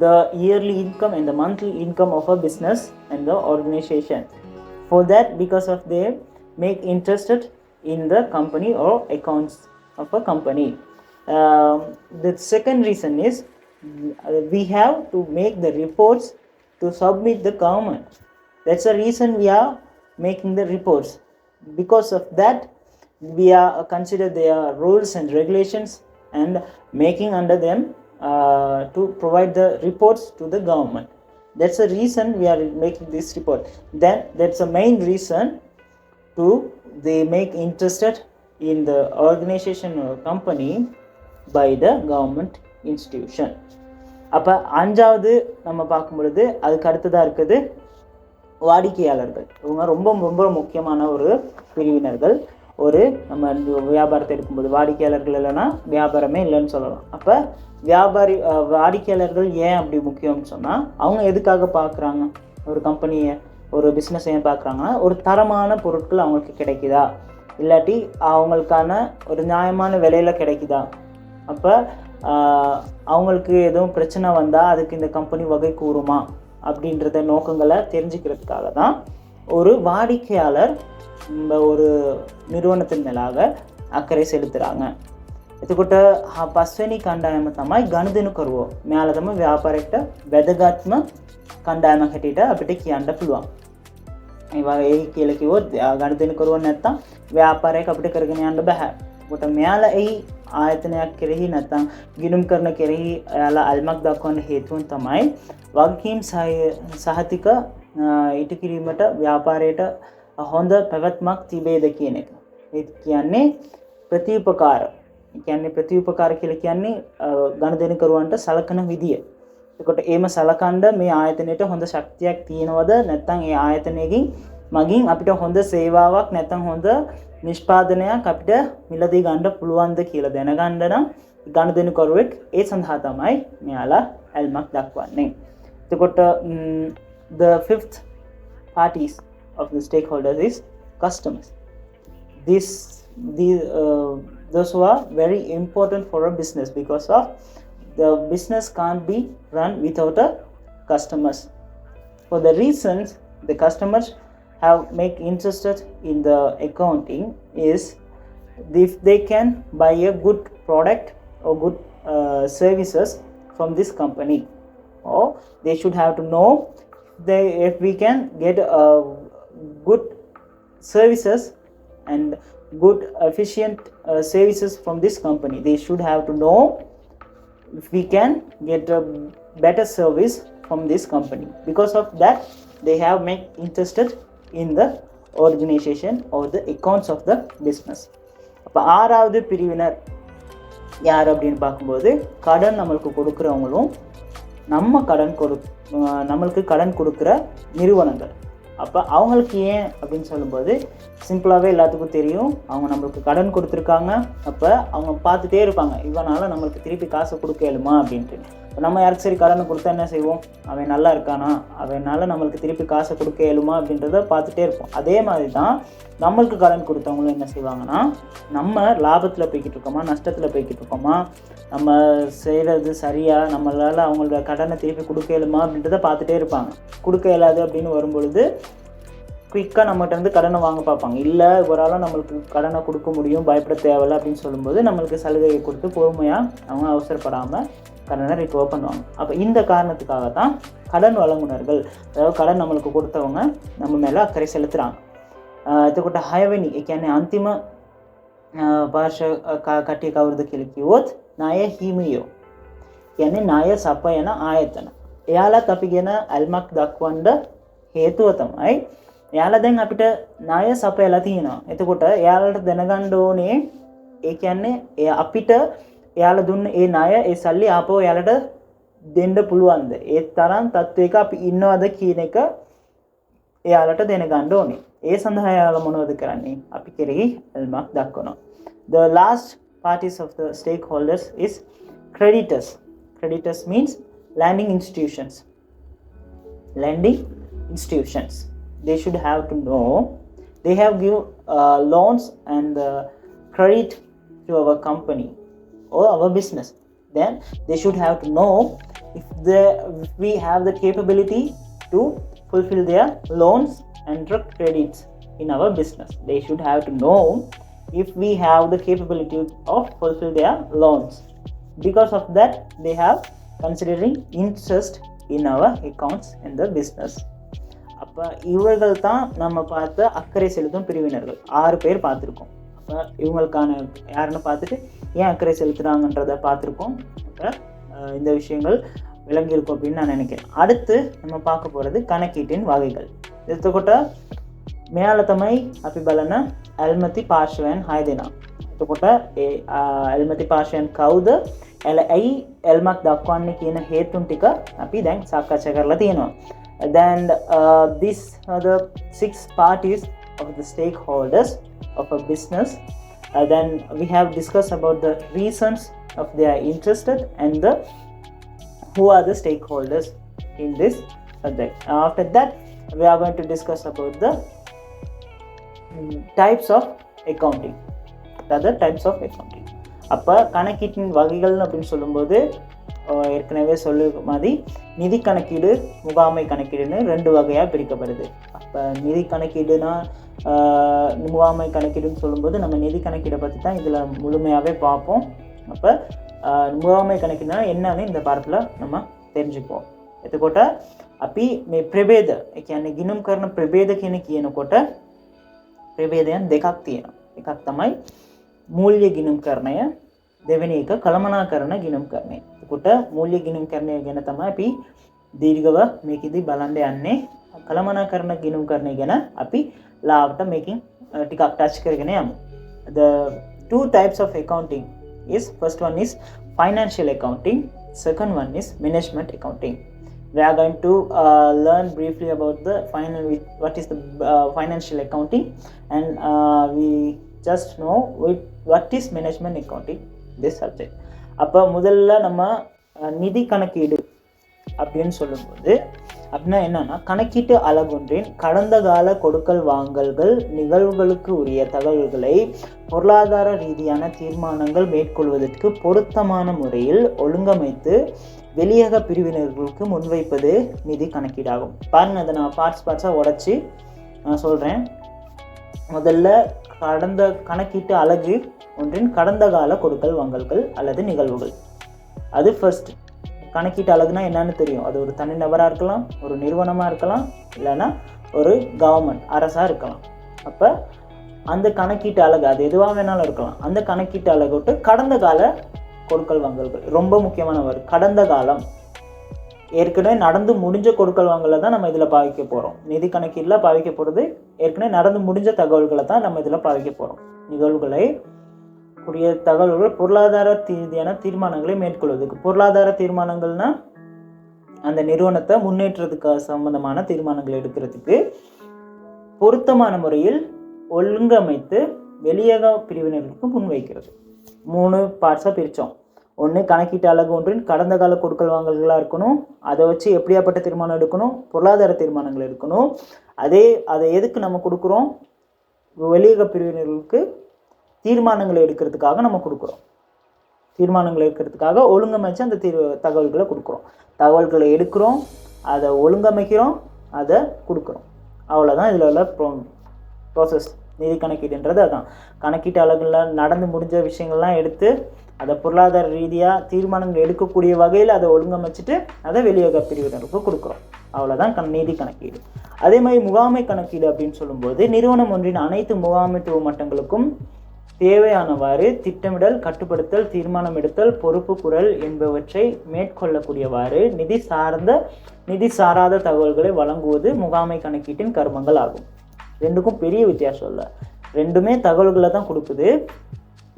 the yearly income and the monthly income of a business and the organization. For that, because of they make interested in the company or accounts of a company. The second reason is we have to make the reports to submit the government. That's the reason we are making the reports. Because of that, we are consider their rules and regulations and making under them to provide the reports to the government. That's the reason we are making this report. Then that's the main reason to they make interested in the organization or company by the government institution. அப்போ அஞ்சாவது நம்ம பார்க்கும் பொழுது அதுக்கு அடுத்ததாக இருக்குது வாடிக்கையாளர்கள். இவங்க ரொம்ப ரொம்ப முக்கியமான ஒரு பிரிவினர்கள். ஒரு நம்ம வியாபாரத்தை எடுக்கும்போது வாடிக்கையாளர்கள் இல்லைன்னா வியாபாரமே இல்லைன்னு சொல்லலாம். அப்போ வாடிக்கையாளர்கள் ஏன் அப்படி முக்கியம்னு சொன்னால், அவங்க எதுக்காக பார்க்குறாங்க ஒரு கம்பெனியை, ஒரு பிஸ்னஸ் ஏன் பார்க்குறாங்கன்னா, ஒரு தரமான பொருட்கள் அவங்களுக்கு கிடைக்குதா, இல்லாட்டி அவங்களுக்கான ஒரு நியாயமான விலையில் கிடைக்குதா, அப்போ அவங்களுக்கு எதுவும் பிரச்சனை வந்தால் அதுக்கு இந்த கம்பெனி வகை கூறுமா அப்படின்றத நோக்கங்களை தெரிஞ்சுக்கிறதுக்காக தான் ஒரு வாடிக்கையாளர் ஒரு நிறுவனத்தின் மேலாக අක්කරේ செலுத்துகிறாங்க. එතකොට පස්වෙනි කණ්ඩායම තමයි ගනුදෙනු කරුවෝ. මෙයාලා තමයි ව්‍යාපාරයට වැදගත්ම කණ්ඩායමක් හැටියට අපිට කියන්න පුළුවන්. ඒ වගේ කියලා කිව්වොත් ගනුදෙනු කරුවෝ නැත්තම් ව්‍යාපාරයක් අපිට කරගෙන යන්න බෑ. ඒකට මෙයාලා ඒ ආයතනයක් කෙරෙහි නැත්තම් ගිණුම් කරන කෙරෙහි එයාලා අල්මක් දක්වන්න හේතුන් තමයි වගකීම් සහතික ඊට කිරීමට ව්‍යාපාරයට හොඳ පැවැත්මක් තිබේද කියන එක. ඒ කියන්නේ ප්‍රතිඋපකාර. ඒ කියන්නේ ප්‍රතිඋපකාර කියලා කියන්නේ ගනුදෙනුකරුවන්ට සලකන විදිය. ඒකට ඒම සලකන්න මේ ආයතනයට හොඳ ශක්තියක් තියෙනවද නැත්නම් ඒ ආයතනයකින් මගින් අපිට හොඳ සේවාවක් නැත්නම් හොඳ නිෂ්පාදනයක් අපිට මිලදී ගන්න පුළුවන්ද කියලා දැනගන්න නම් ගනුදෙනුකරුවෙක් ඒ සඳහා තමයි මෙයාලා ඇල්මක් දක්වන්නේ. එතකොට the fifth parties of the stakeholders is customers. Those who are very important for a business, because of the business can't be run without a customers. For the reasons the customers have make interested in the accounting is if they can buy a good product or good services from this company, or they should have to know if we can get good services and good efficient services from this company. They should have to know if we can get a better service from this company. Because of that, they have made interested in the organization or the accounts of the business. அப்போ ஆறாவது பிரிவினர் யார் அப்படின்னு பார்க்கும்போது கடன் நம்மளுக்கு கொடுக்குறவங்களும் நம்மளுக்கு கடன் கொடுக்குற நிறுவனங்கள். அப்போ அவங்களுக்கு ஏன் அப்படின்னு சொல்லும்போது சிம்பிளாகவே எல்லாத்துக்கும் தெரியும், அவங்க நம்மளுக்கு கடன் கொடுத்துருக்காங்க. அப்போ அவங்க பார்த்துட்டே இருப்பாங்க, இவனால் நம்மளுக்கு திருப்பி காசை கொடுக்க இயலுமா அப்படின்ட்டு. இப்போ நம்ம யாருக்கு சரி கடனை கொடுத்தா என்ன செய்வோம், அவன் நல்லா இருக்கானா, அவனால் நம்மளுக்கு திருப்பி காசை கொடுக்க இயலுமா அப்படின்றத பார்த்துட்டே இருப்போம். அதே மாதிரி தான் நம்மளுக்கு கடன் கொடுத்தவங்களும் என்ன செய்வாங்கன்னா, நம்ம லாபத்தில் போய்கிட்டு இருக்கோமா நஷ்டத்தில் போய்கிட்டு இருக்கோமா, நம்ம செய்கிறது சரியா, நம்மளால் அவங்களோட கடனை திருப்பி கொடுக்க இயலுமா அப்படின்றத பார்த்துட்டே இருப்பாங்க. கொடுக்க இயலாது அப்படின்னு வரும்பொழுது குயிக்காக நம்மகிட்ட இருந்து கடனை வாங்க பார்ப்பாங்க. இல்லை இவரால் நம்மளுக்கு கடனை கொடுக்க முடியும், பயப்பட தேவையில்லை அப்படின்னு சொல்லும்போது நம்மளுக்கு சலுகையை கொடுத்து பொறுமையாக அவங்க அவசரப்படாமல் கடனை ரிகவர் பண்ணுவாங்க. அப்போ இந்த காரணத்துக்காக தான் கடன் வழங்குனர்கள், அதாவது கடன் நம்மளுக்கு கொடுத்தவங்க நம்ம மேலே அக்கறை செலுத்துகிறாங்க. එතකොට 6 වෙනි ඒ කියන්නේ අන්තිම පාර්ශ කට්ටිය කවුරුද කියලා කිව්වොත් ණය හිමියෝ. කියන්නේ ණය සපයන ආයතන. එයාලත් අපි ගැන අල්මක් දක්වන්න හේතුව තමයි එයාලා දැන් අපිට ණය සපයලා තියෙනවා. එතකොට එයාලට දැනගන්න ඕනේ ඒ කියන්නේ අපිට එයාලා දුන්න ඒ ණය ඒ සල්ලි ආපහු එයාලට දෙන්න පුළුවන්ද, ඒ තරම් තත්වයක අපි ඉන්නවද කියන එක එයාලට දැනගන්න ඕනේ. ඒ සඳහා එයාලා මොනවද කරන්නේ, අපි කෙරෙහි අල්මක් දක්වනවා. The last parties of the stakeholders is creditors. Creditors means lending institutions. Lending institutions. They should have to know, they have give loans and credit to our company or our business. Then they should have to know if we have the capability to fulfill their loans and credits in our business. They should have to know if we have the capability of fulfill their loans. Because of that, they have considering interest in our accounts in the business. அப்போ இவர்கள் தான் நம்ம பார்த்த அக்கறை செலுத்தும் பிரிவினர்கள். 6 பேர் பார்த்துருக்கோம். அப்போ இவங்களுக்கான யாருன்னு பார்த்துட்டு ஏன் அக்கறை செலுத்துகிறாங்கன்றதை பார்த்துருக்கோம். அப்போ இந்த விஷயங்கள் விளங்கியிருக்கும் அப்படின்னு நான் நினைக்கிறேன். அடுத்து நம்ம பார்க்க போகிறது கணக்கீட்டின் வகைகள். එතකොට මෙයාලා තමයි අපි බලන ඇල්මති පාර්ශවයන් 6 දෙනා. එතකොට ඒ ඇල්මති පාර්ශවයන් කවුද? ඇයි ඇල්මක් දක්වන්නේ කියන හේතුන් ටික අපි දැන් සාකච්ඡා කරලා තියෙනවා. Then these are the 6 parties of the stakeholders of a business. Then we have discussed about the reasons of they are interested and the who are the stakeholders in this subject. After that we are going to discuss about the types of accounting. Other types of accounting. அப்போ கணக்கீட்டின் வகைகள் அப்படின்னு சொல்லும்போது ஏற்கனவே சொல்லு மாதிரி நிதி கணக்கீடு, முகாமை கணக்கீடுன்னு 2 வகையாக பிரிக்கப்படுது. அப்போ நிதி கணக்கீடுனா முகாமை கணக்கீடுன்னு சொல்லும்போது நம்ம நிதி கணக்கீடை பற்றி தான் இதில் முழுமையாகவே பார்ப்போம். அப்போ முகாமை கணக்கீடுனா என்னன்னு இந்த பாடத்தில் நம்ம தெரிஞ்சுக்குவோம். එතකොට අපි මේ ප්‍රභේද, ඒ කියන්නේ ගිණුම් කරන ප්‍රභේද කියනකොට ප්‍රභේදයන් දෙකක් තියෙනවා. එකක් තමයි මූල්‍ය ගිණුම්කරණය, දෙවෙනි එක කළමනාකරණ ගිණුම්කරණය. එතකොට මූල්‍ය ගිණුම්කරණය ගැන තමයි අපි දීර්ඝව මේකෙදි බලන්න යන්නේ. කළමනාකරණ ගිණුම්කරණය ගැන අපි ලාවට මේකෙන් ටිකක් ටච් කරගෙන යමු. The 2 types of accounting is, first one is financial accounting, second one is management accounting. We are going to learn briefly about the what is the financial accounting, and we just know what is management accounting, this subject. அப்போ முதல்ல நம்ம நிதி கணக்கீடு அப்படின்னு சொல்லும்போது அப்படின்னா என்னன்னா, கணக்கீட்டு அலகொன்றின் கடந்த கால கொடுக்கல் வாங்கல்கள் நிகழ்வுகளுக்கு உரிய தகவல்களை பொருளாதார ரீதியான தீர்மானங்கள் மேற்கொள்வதற்கு பொருத்தமான முறையில் ஒழுங்கமைத்து வெளியக பிரிவினர்களுக்கு முன்வைப்பது நிதி கணக்கீடாகும். பாருங்க, அதை நான் பார்ட்ஸாக உடைச்சி நான் சொல்கிறேன். முதல்ல கடந்த கணக்கீட்டு அலகு ஒன்றின் கடந்த கால கொடுக்கல் வாங்கல்கள் அல்லது நிகழ்வுகள், அது ஃபர்ஸ்ட். கணக்கீட்டு அலகுனா என்னன்னு தெரியும். அது ஒரு தனிநபராக இருக்கலாம், ஒரு நிறுவனமாக இருக்கலாம், இல்லைன்னா ஒரு கவர்மெண்ட் அரசாக இருக்கலாம். அப்போ அந்த கணக்கீட்டு அலகு அது எதுவாக வேணாலும் இருக்கலாம். அந்த கணக்கீட்டு அலகு விட்டு கடந்த கால கொடுக்கல் வாங்கல்கள் ரொம்ப முக்கியமான வரும். கடந்த காலம் ஏற்கனவே நடந்து முடிஞ்ச கொடுக்கல் வாங்கலை தான் நம்ம இதில் பாவிக்க போகிறோம். நிதி கணக்கீட்டில் பாவிக்க போகிறது ஏற்கனவே நடந்து முடிஞ்ச தகவல்களை தான் நம்ம இதில் பாவிக்க போகிறோம். நிகழ்வுகளை உரிய தகவல்கள் பொருளாதார ரீதியான தீர்மானங்களை மேற்கொள்வதற்கு. பொருளாதார தீர்மானங்கள்னா அந்த நிறுவனத்தை முன்னேற்றத்துக்கு சம்பந்தமான தீர்மானங்களை எடுக்கிறதுக்கு பொருத்தமான முறையில் ஒழுங்கமைத்து வெளியக பிரிவினருக்கு முன்வைக்கிறது. 3 பார்ட்ஸாக பிரித்தோம். ஒன்று கணக்கீட்டு அலகு ஒன்றின் கடந்த கால கொடுக்கல் வாங்கல்களாக இருக்கணும். அதை வச்சு எப்படியாப்பட்ட தீர்மானம் எடுக்கணும், பொருளாதார தீர்மானங்கள் எடுக்கணும். அதை எதுக்கு நம்ம கொடுக்குறோம்? வெளியக பிரிவினர்களுக்கு தீர்மானங்களை எடுக்கிறதுக்காக நம்ம கொடுக்குறோம். தீர்மானங்களை எடுக்கிறதுக்காக ஒழுங்கமைச்சு அந்த தகவல்களை கொடுக்குறோம். தகவல்களை எடுக்கிறோம், அதை ஒழுங்கமைக்கிறோம், அதை கொடுக்குறோம். அவ்வளோதான் இதில் உள்ள ப்ராசஸ். நிதி கணக்கீடுன்றது அதான். கணக்கீட்டு அலகுகளில் நடந்து முடிஞ்ச விஷயங்கள்லாம் எடுத்து அதை பொருளாதார ரீதியாக தீர்மானங்கள் எடுக்கக்கூடிய வகையில் அதை ஒழுங்கமைச்சிட்டு அதை வெளியக பிரிவினருக்கு கொடுக்குறோம். அவ்வளோதான் நிதி கணக்கீடு. அதே மாதிரி முகாமை கணக்கீடு அப்படின்னு சொல்லும்போது நிறுவனம் ஒன்றின் அனைத்து முகாமைத்துவ மட்டங்களுக்கும் தேவையானவாறு திட்டமிடல், கட்டுப்படுத்தல், தீர்மானம் எடுத்தல், பொறுப்பு குரல் என்பவற்றை மேற்கொள்ளக்கூடியவாறு நிதி சாராத தகவல்களை வழங்குவது முகாமை கணக்கீட்டின் கர்மங்கள் ஆகும். ரெண்டுக்கும் பெரிய வித்தியாசம் இல்லை. ரெண்டுமே தகவல்களை தான் கொடுக்குது.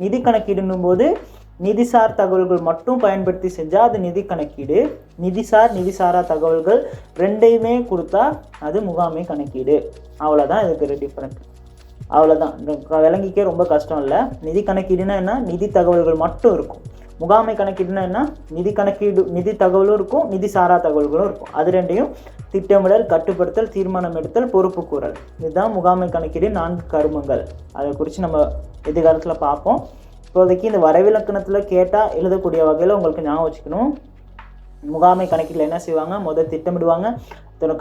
நிதி கணக்கீடுன்னும் போது நிதிசார் தகவல்கள் மட்டும் பயன்படுத்தி செஞ்சால் அது நிதி கணக்கீடு. நிதிசாரா தகவல்கள் ரெண்டையுமே கொடுத்தா அது முகாமை கணக்கீடு. அவ்வளோதான் இதுக்கு டிஃப்ரெண்ட். அவ்வளோதான், விளங்கிக்க ரொம்ப கஷ்டம் இல்லை. நிதி கணக்கீடுனா என்ன? நிதி தகவல்கள் மட்டும் இருக்கும். முகாமை கணக்கீடுனா என்ன? நிதி தகவலும் இருக்கும், நிதி சாரா தகவல்களும் இருக்கும். அது ரெண்டையும் திட்டமிடல், கட்டுப்படுத்தல், தீர்மானம் எடுத்தல், பொறுப்பு கூறல், இதுதான் முகாமை கணக்கீடு 4 கருமங்கள். அதை குறித்து நம்ம எதிர்காலத்தில் பார்ப்போம். இப்போதைக்கு இந்த வரைவிலக்கணத்தில் கேட்டால் எழுதக்கூடிய வகையில் உங்களுக்கு ஞாபகம் வச்சுக்கணும். முகாமை கணக்கீட்டில் என்ன செய்வாங்க? முதல் திட்டமிடுவாங்க,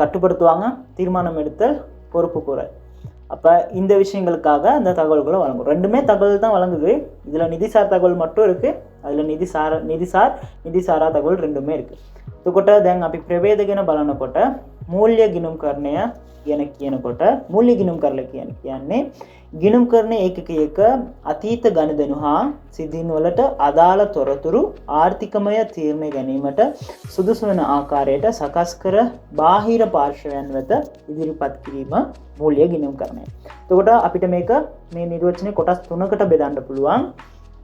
கட்டுப்படுத்துவாங்க, தீர்மானம் எடுத்தல், பொறுப்பு கூறல். அப்போ இந்த விஷயங்களுக்காக அந்த தகவல்களை வழங்கும். ரெண்டுமே தகவல் தான் வழங்குது. இதில் நிதிசார் தகவல் மட்டும் இருக்குது, அதில் நிதிசாரா தகவல் ரெண்டுமே இருக்குது. එතකොට දැන් අපි ප්‍රවේද ගැන බලනකොට මූල්‍ය ගිණුම් කරණය කියන කියනකොට මූල්‍ය ගිණුම් කරලා කියන්නේ ගිණුම් කරන ඒකකයක අතීත ගනුදෙනු හා සිද්ධීන් වලට අදාළ තොරතුරු ආර්ථිකමය තීරණ ගැනීමට සුදුසු වන ආකාරයට සකස් කර බාහිර පාර්ශවයන් වෙත ඉදිරිපත් කිරීම මූල්‍ය ගිණුම් කරණය. එතකොට අපිට මේක මේ නිර්වචනයේ කොටස් තුනකට බෙදන්න පුළුවන්.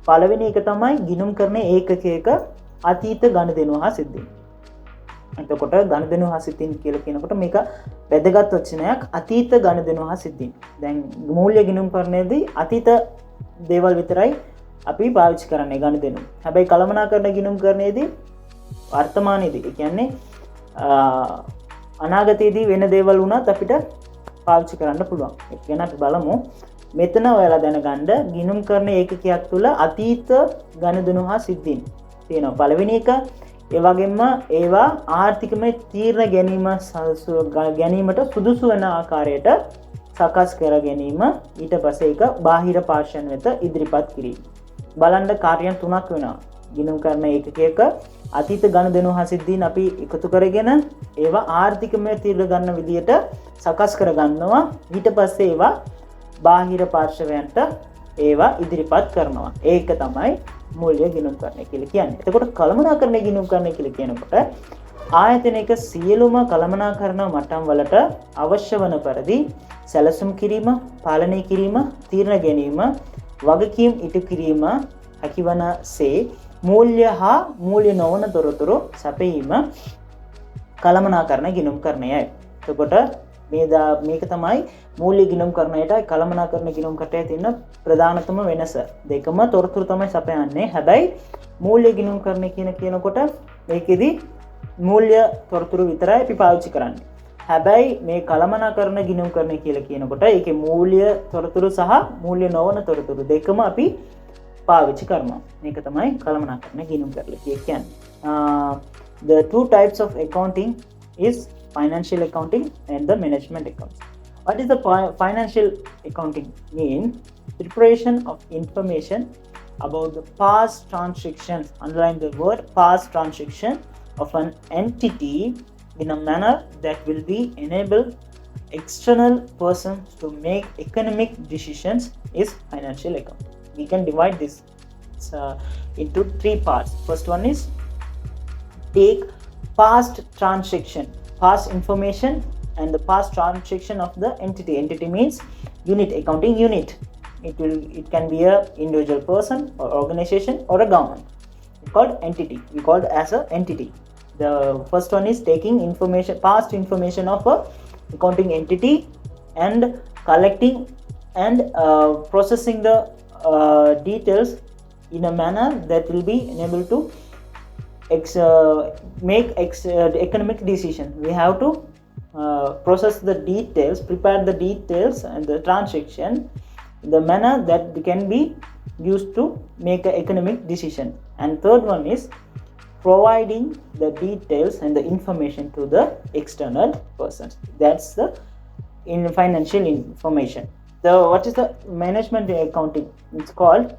පළවෙනි එක තමයි ගිණුම් කරන ඒකකයක අතීත ගනුදෙනු හා සිද්ධීන්. එතකොට ගනුදෙනු හා සිද්ධීන් කියලා කියනකොට මේක වැදගත් වචනයක්. අතීත ගනුදෙනු හා සිද්ධීන්. දැන් මූල්‍ය ගිණුම් කරන්නේදී අතීත දේවල් විතරයි අපි පාවිච්චි කරන්නේ ගනුදෙනු. හැබැයි කළමනාකරණ ගිණුම් කරන්නේදී වර්තමානයේදී ඒ කියන්නේ අනාගතයේදී වෙන දේවල් වුණත් අපිට පාවිච්චි කරන්න පුළුවන්. ඒ කියන්නේ අපි බලමු මෙතන ඔයාලා දැනගන්න ගිණුම් කරන ඒකකයක් තුළ අතීත ගනුදෙනු හා සිද්ධීන් තියෙනවා. පළවෙනි එක ඒ වගේම ඒවා ආර්ථිකමය තීරණ ගැනීමට සුදුසු වන ආකාරයට සකස් කර ගැනීම. ඊට පස්සේ ඒක බාහිර පාර්ශවයන් වෙත ඉදිරිපත් කිරීම. බලන්න කාර්යයන් තුනක් වෙනවා. ගිණුම් කරන ඒකකයක අතීත ගනුදෙනු හා සිද්ධීන් අපි එකතු කරගෙන ඒවා ආර්ථිකමය තීරණ ගන්න විදියට සකස් කර ගන්නවා. ඊට පස්සේ ඒවා බාහිර පාර්ශවයන්ට ඒවා ඉදිරිපත් කරනවා. ඒක තමයි මූල්‍ය ගිණුම් කරණය කියලා කියන්නේ. එතකොට කළමනාකරණ ගිණුම් කරණය කියලා කියනකොට ආයතනයක සියලුම කළමනාකරණ මට්ටම් වලට අවශ්‍ය වන පරිදි සැලසුම් කිරීම, පාලනය කිරීම, තීරණ ගැනීම, වගකීම් ඉටු කිරීම හැකිවනසේ මූල්‍ය හා මූල්‍ය නොවන තොරතුරු සැපයීම කළමනාකරණ ගිණුම් කරණයයි. එතකොට මේක තමයි මූල්‍ය ගිණුම් කරණයට කළමනාකරණ ගිණුම් කරණයට තියෙන ප්‍රධානතම වෙනස. දෙකම තොරතුරු තමයි සපයන්නේ. හැබැයි මූල්‍ය ගිණුම් කරණය කියනකොට මේකෙදි මූල්‍ය තොරතුරු විතරයි අපි පාවිච්චි කරන්නේ. හැබැයි මේ කළමනාකරණ ගිණුම් කරණය කියලා කියනකොට ඒකේ මූල්‍ය තොරතුරු සහ මූල්‍ය නොවන තොරතුරු දෙකම අපි පාවිච්චි කරනවා. මේක තමයි කළමනාකරණ ගිණුම් කරලා කියන්නේ. The two types of accounting is financial accounting and the management accounting. What is the financial accounting mean? Preparation of information about the past transactions, underline the word past transaction of an entity in a manner that will be enable external persons to make economic decisions is financial accounting. We can divide this into three parts. First one is take past transaction, past information and the past transaction of the entity. Entity means unit, accounting unit. It can be a individual person or organization or a government. It's called entity. We call it as a entity. The first one is taking information, past information of a accounting entity and collecting and processing the details in a manner that will be enabled to make economic decision. We have to process the details, prepare the details and the transaction in the manner that can be used to make an economic decision. And third one is providing the details and the information to the external persons. That's the financial information. So what is the management accounting? It's called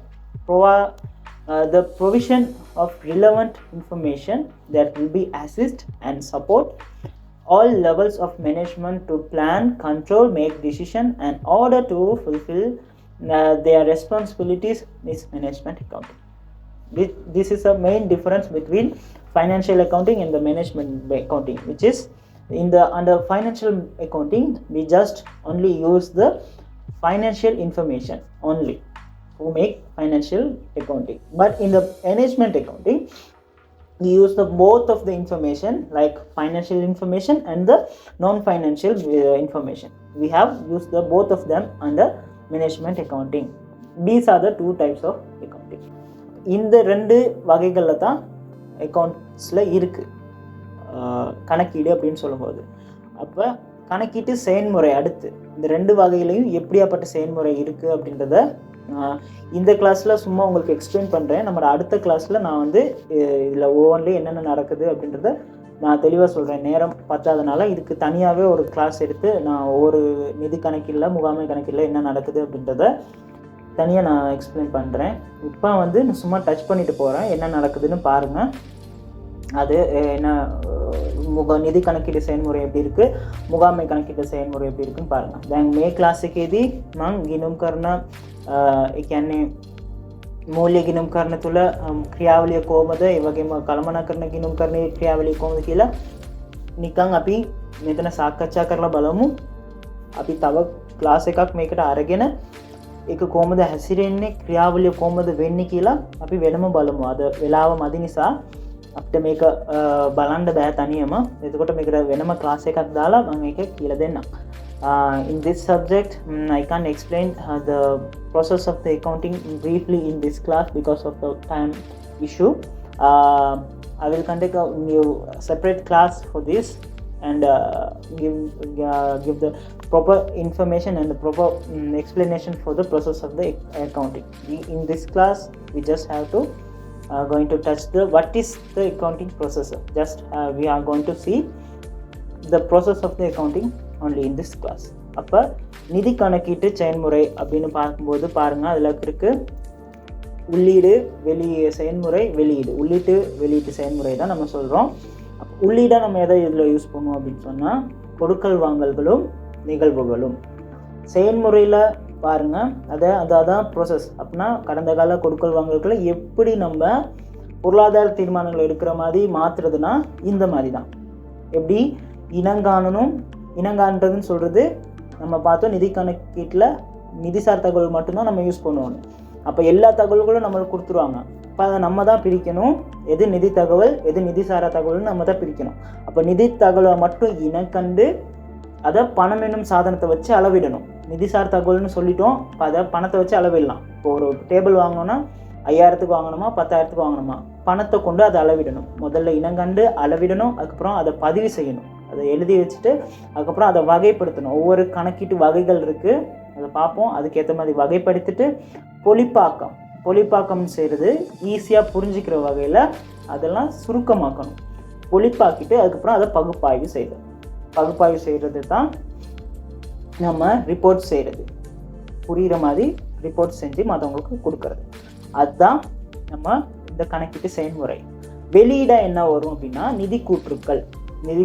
the provision of relevant information that will be assist and support all levels of management to plan, control, make decision and order to fulfill their responsibilities is management accounting. This is a main difference between financial accounting and the management accounting, which is under financial accounting we just only use the financial information only to make financial accounting. But in the management accounting we use the both of the information, like financial information and the non-financial information. We have used the both of them under management accounting. These are the two types of accounting. இந்த ரெண்டு வகைகள்ல தான் அக்கௌண்ட்ஸ்ல இருக்கு கணக்கீடு அப்படின்னு சொல்லும்போது. அப்போ கணக்கீட்டு செயல்முறை அடுத்து இந்த ரெண்டு வகையிலையும் எப்படியாப்பட்ட செயல்முறை இருக்கு அப்படின்றத இந்த கிளாஸில் சும்மா உங்களுக்கு எக்ஸ்பிளைன் பண்ணுறேன். நம்ம அடுத்த கிளாஸில் நான் வந்து இதில் ஒவ்வொன்றிலையும் என்னென்ன நடக்குது அப்படின்றத நான் தெளிவாக சொல்கிறேன். நேரம் பத்தாதனால இதுக்கு தனியாகவே ஒரு கிளாஸ் எடுத்து நான் ஒவ்வொரு நிதி கணக்கில், முகாமை கணக்கில் என்ன நடக்குது அப்படின்றத தனியாக நான் எக்ஸ்பிளைன் பண்ணுறேன். இப்போ வந்து நான் சும்மா டச் பண்ணிட்டு போகிறேன், என்ன நடக்குதுன்னு பாருங்கள். அது என்ன නිදි කණකීඩු செயல்முறை எப்படி இருக்கு, මුගාමේ කණකීඩු செயல்முறை எப்படி இருக்குன்னு பாருங்க. දැන් මේ ක්ලාස් එකේදී මම ගිණුම් කරන ඒ කියන්නේ මූල්‍ය ගිණුම් කරන තුල ක්‍රියාවලිය කොහොමද, ඒ වගේම කළමනාකරණ ගිණුම් කරන ක්‍රියාවලිය කොහොමද කියලා නිකන් අපි මෙතන සාකච්ඡා කරලා බලමු. අපි තව ක්ලාස් එකක් මේකට අරගෙන ඒක කොහොමද හැසිරෙන්නේ, ක්‍රියාවලිය කොහොමද වෙන්නේ කියලා අපි වෙනම බලමු. අද වෙලාව මදි නිසා අපිට මේක බලන්න බෑ තනියම. එතකොට මේකට වෙනම ක්ලාස් එකක් දාලා මම ඒක කියලා දෙන්නම්. In this subject, I can't explain the process of the accounting briefly in this class because of the time issue. I will conduct a new separate class for this and give the proper information and the proper explanation for the process of the accounting. In this class, we just have to going to touch the what is the accounting process. Just we are going to see the process of the accounting only in this class. அப்ப நிதி கணக்கீட்டு செயல்முறை அப்படின்னு பார்க்கும்போது பாருங்க, அதில் இருக்கு உள்ளீடு செயல்முறை, வெளியீடு. உள்ளீட்டு வெளியீட்டு செயல்முறை தான் நம்ம சொல்கிறோம். உள்ளீடாக நம்ம எதை இதில் யூஸ் பண்ணுவோம் அப்படின்னு சொன்னால் கொடுக்கல் வாங்கல்களும் நிகழ்வுகளும். செயல்முறையில் பாருங்கள், அதான் ப்ரோசஸ். அப்படின்னா கடந்த கால கொடுக்கல் வாங்கல்களை எப்படி நம்ம பொருளாதார தீர்மானங்கள் எடுக்கிற மாதிரி மாற்றுறதுனா இந்த மாதிரி தான். எப்படி இனங்காணுன்றதுன்னு சொல்கிறது நம்ம பார்த்தோம். நிதி கணக்கீட்டில் நிதிசார் தகவல் மட்டும்தான் நம்ம யூஸ் பண்ணுவோம். அப்போ எல்லா தகவல்களும் நம்மளுக்கு கொடுத்துருவாங்க. அப்போ அதை நம்ம தான் பிரிக்கணும். எது நிதி தகவல், எது நிதிசார தகவல்னு நம்ம தான் பிரிக்கணும். அப்போ நிதி தகவலை மட்டும் இனக்கண்டு அதை பணம் என்னும் சாதனத்தை வச்சு அளவிடணும். நிதிசார் தகவல்னு சொல்லிட்டோம், இப்போ அதை பணத்தை வச்சு அளவிடலாம். இப்போ ஒரு டேபிள் வாங்கணும்னா 5000க்கு வாங்கணுமா 10,000க்கு வாங்கணுமா, பணத்தை கொண்டு அதை அளவிடணும். முதல்ல இனங்கண்டு அளவிடணும், அதுக்கப்புறம் அதை பதிவு செய்யணும், அதை எழுதி வச்சுட்டு அதுக்கப்புறம் அதை வகைப்படுத்தணும். ஒவ்வொரு கணக்கீட்டு வகைகள் இருக்குது, அதை பார்ப்போம். அதுக்கேற்ற மாதிரி வகைப்படுத்திட்டு பொலிப்பாக்கம் செய்கிறது ஈஸியாக புரிஞ்சிக்கிற வகையில் அதெல்லாம் சுருக்கமாக்கணும். பொலிப்பாக்கிட்டு அதுக்கப்புறம் அதை பகுப்பாய்வு செய்கிறது தான் நம்ம ரிப்போர்ட் செய்கிறது. புரிகிற மாதிரி ரிப்போர்ட் செஞ்சு மற்றவங்களுக்கு கொடுக்கறது, அதுதான் நம்ம இந்த கணக்கீட்டு செயல்முறை. வெளியிட என்ன வரும் அப்படின்னா நிதி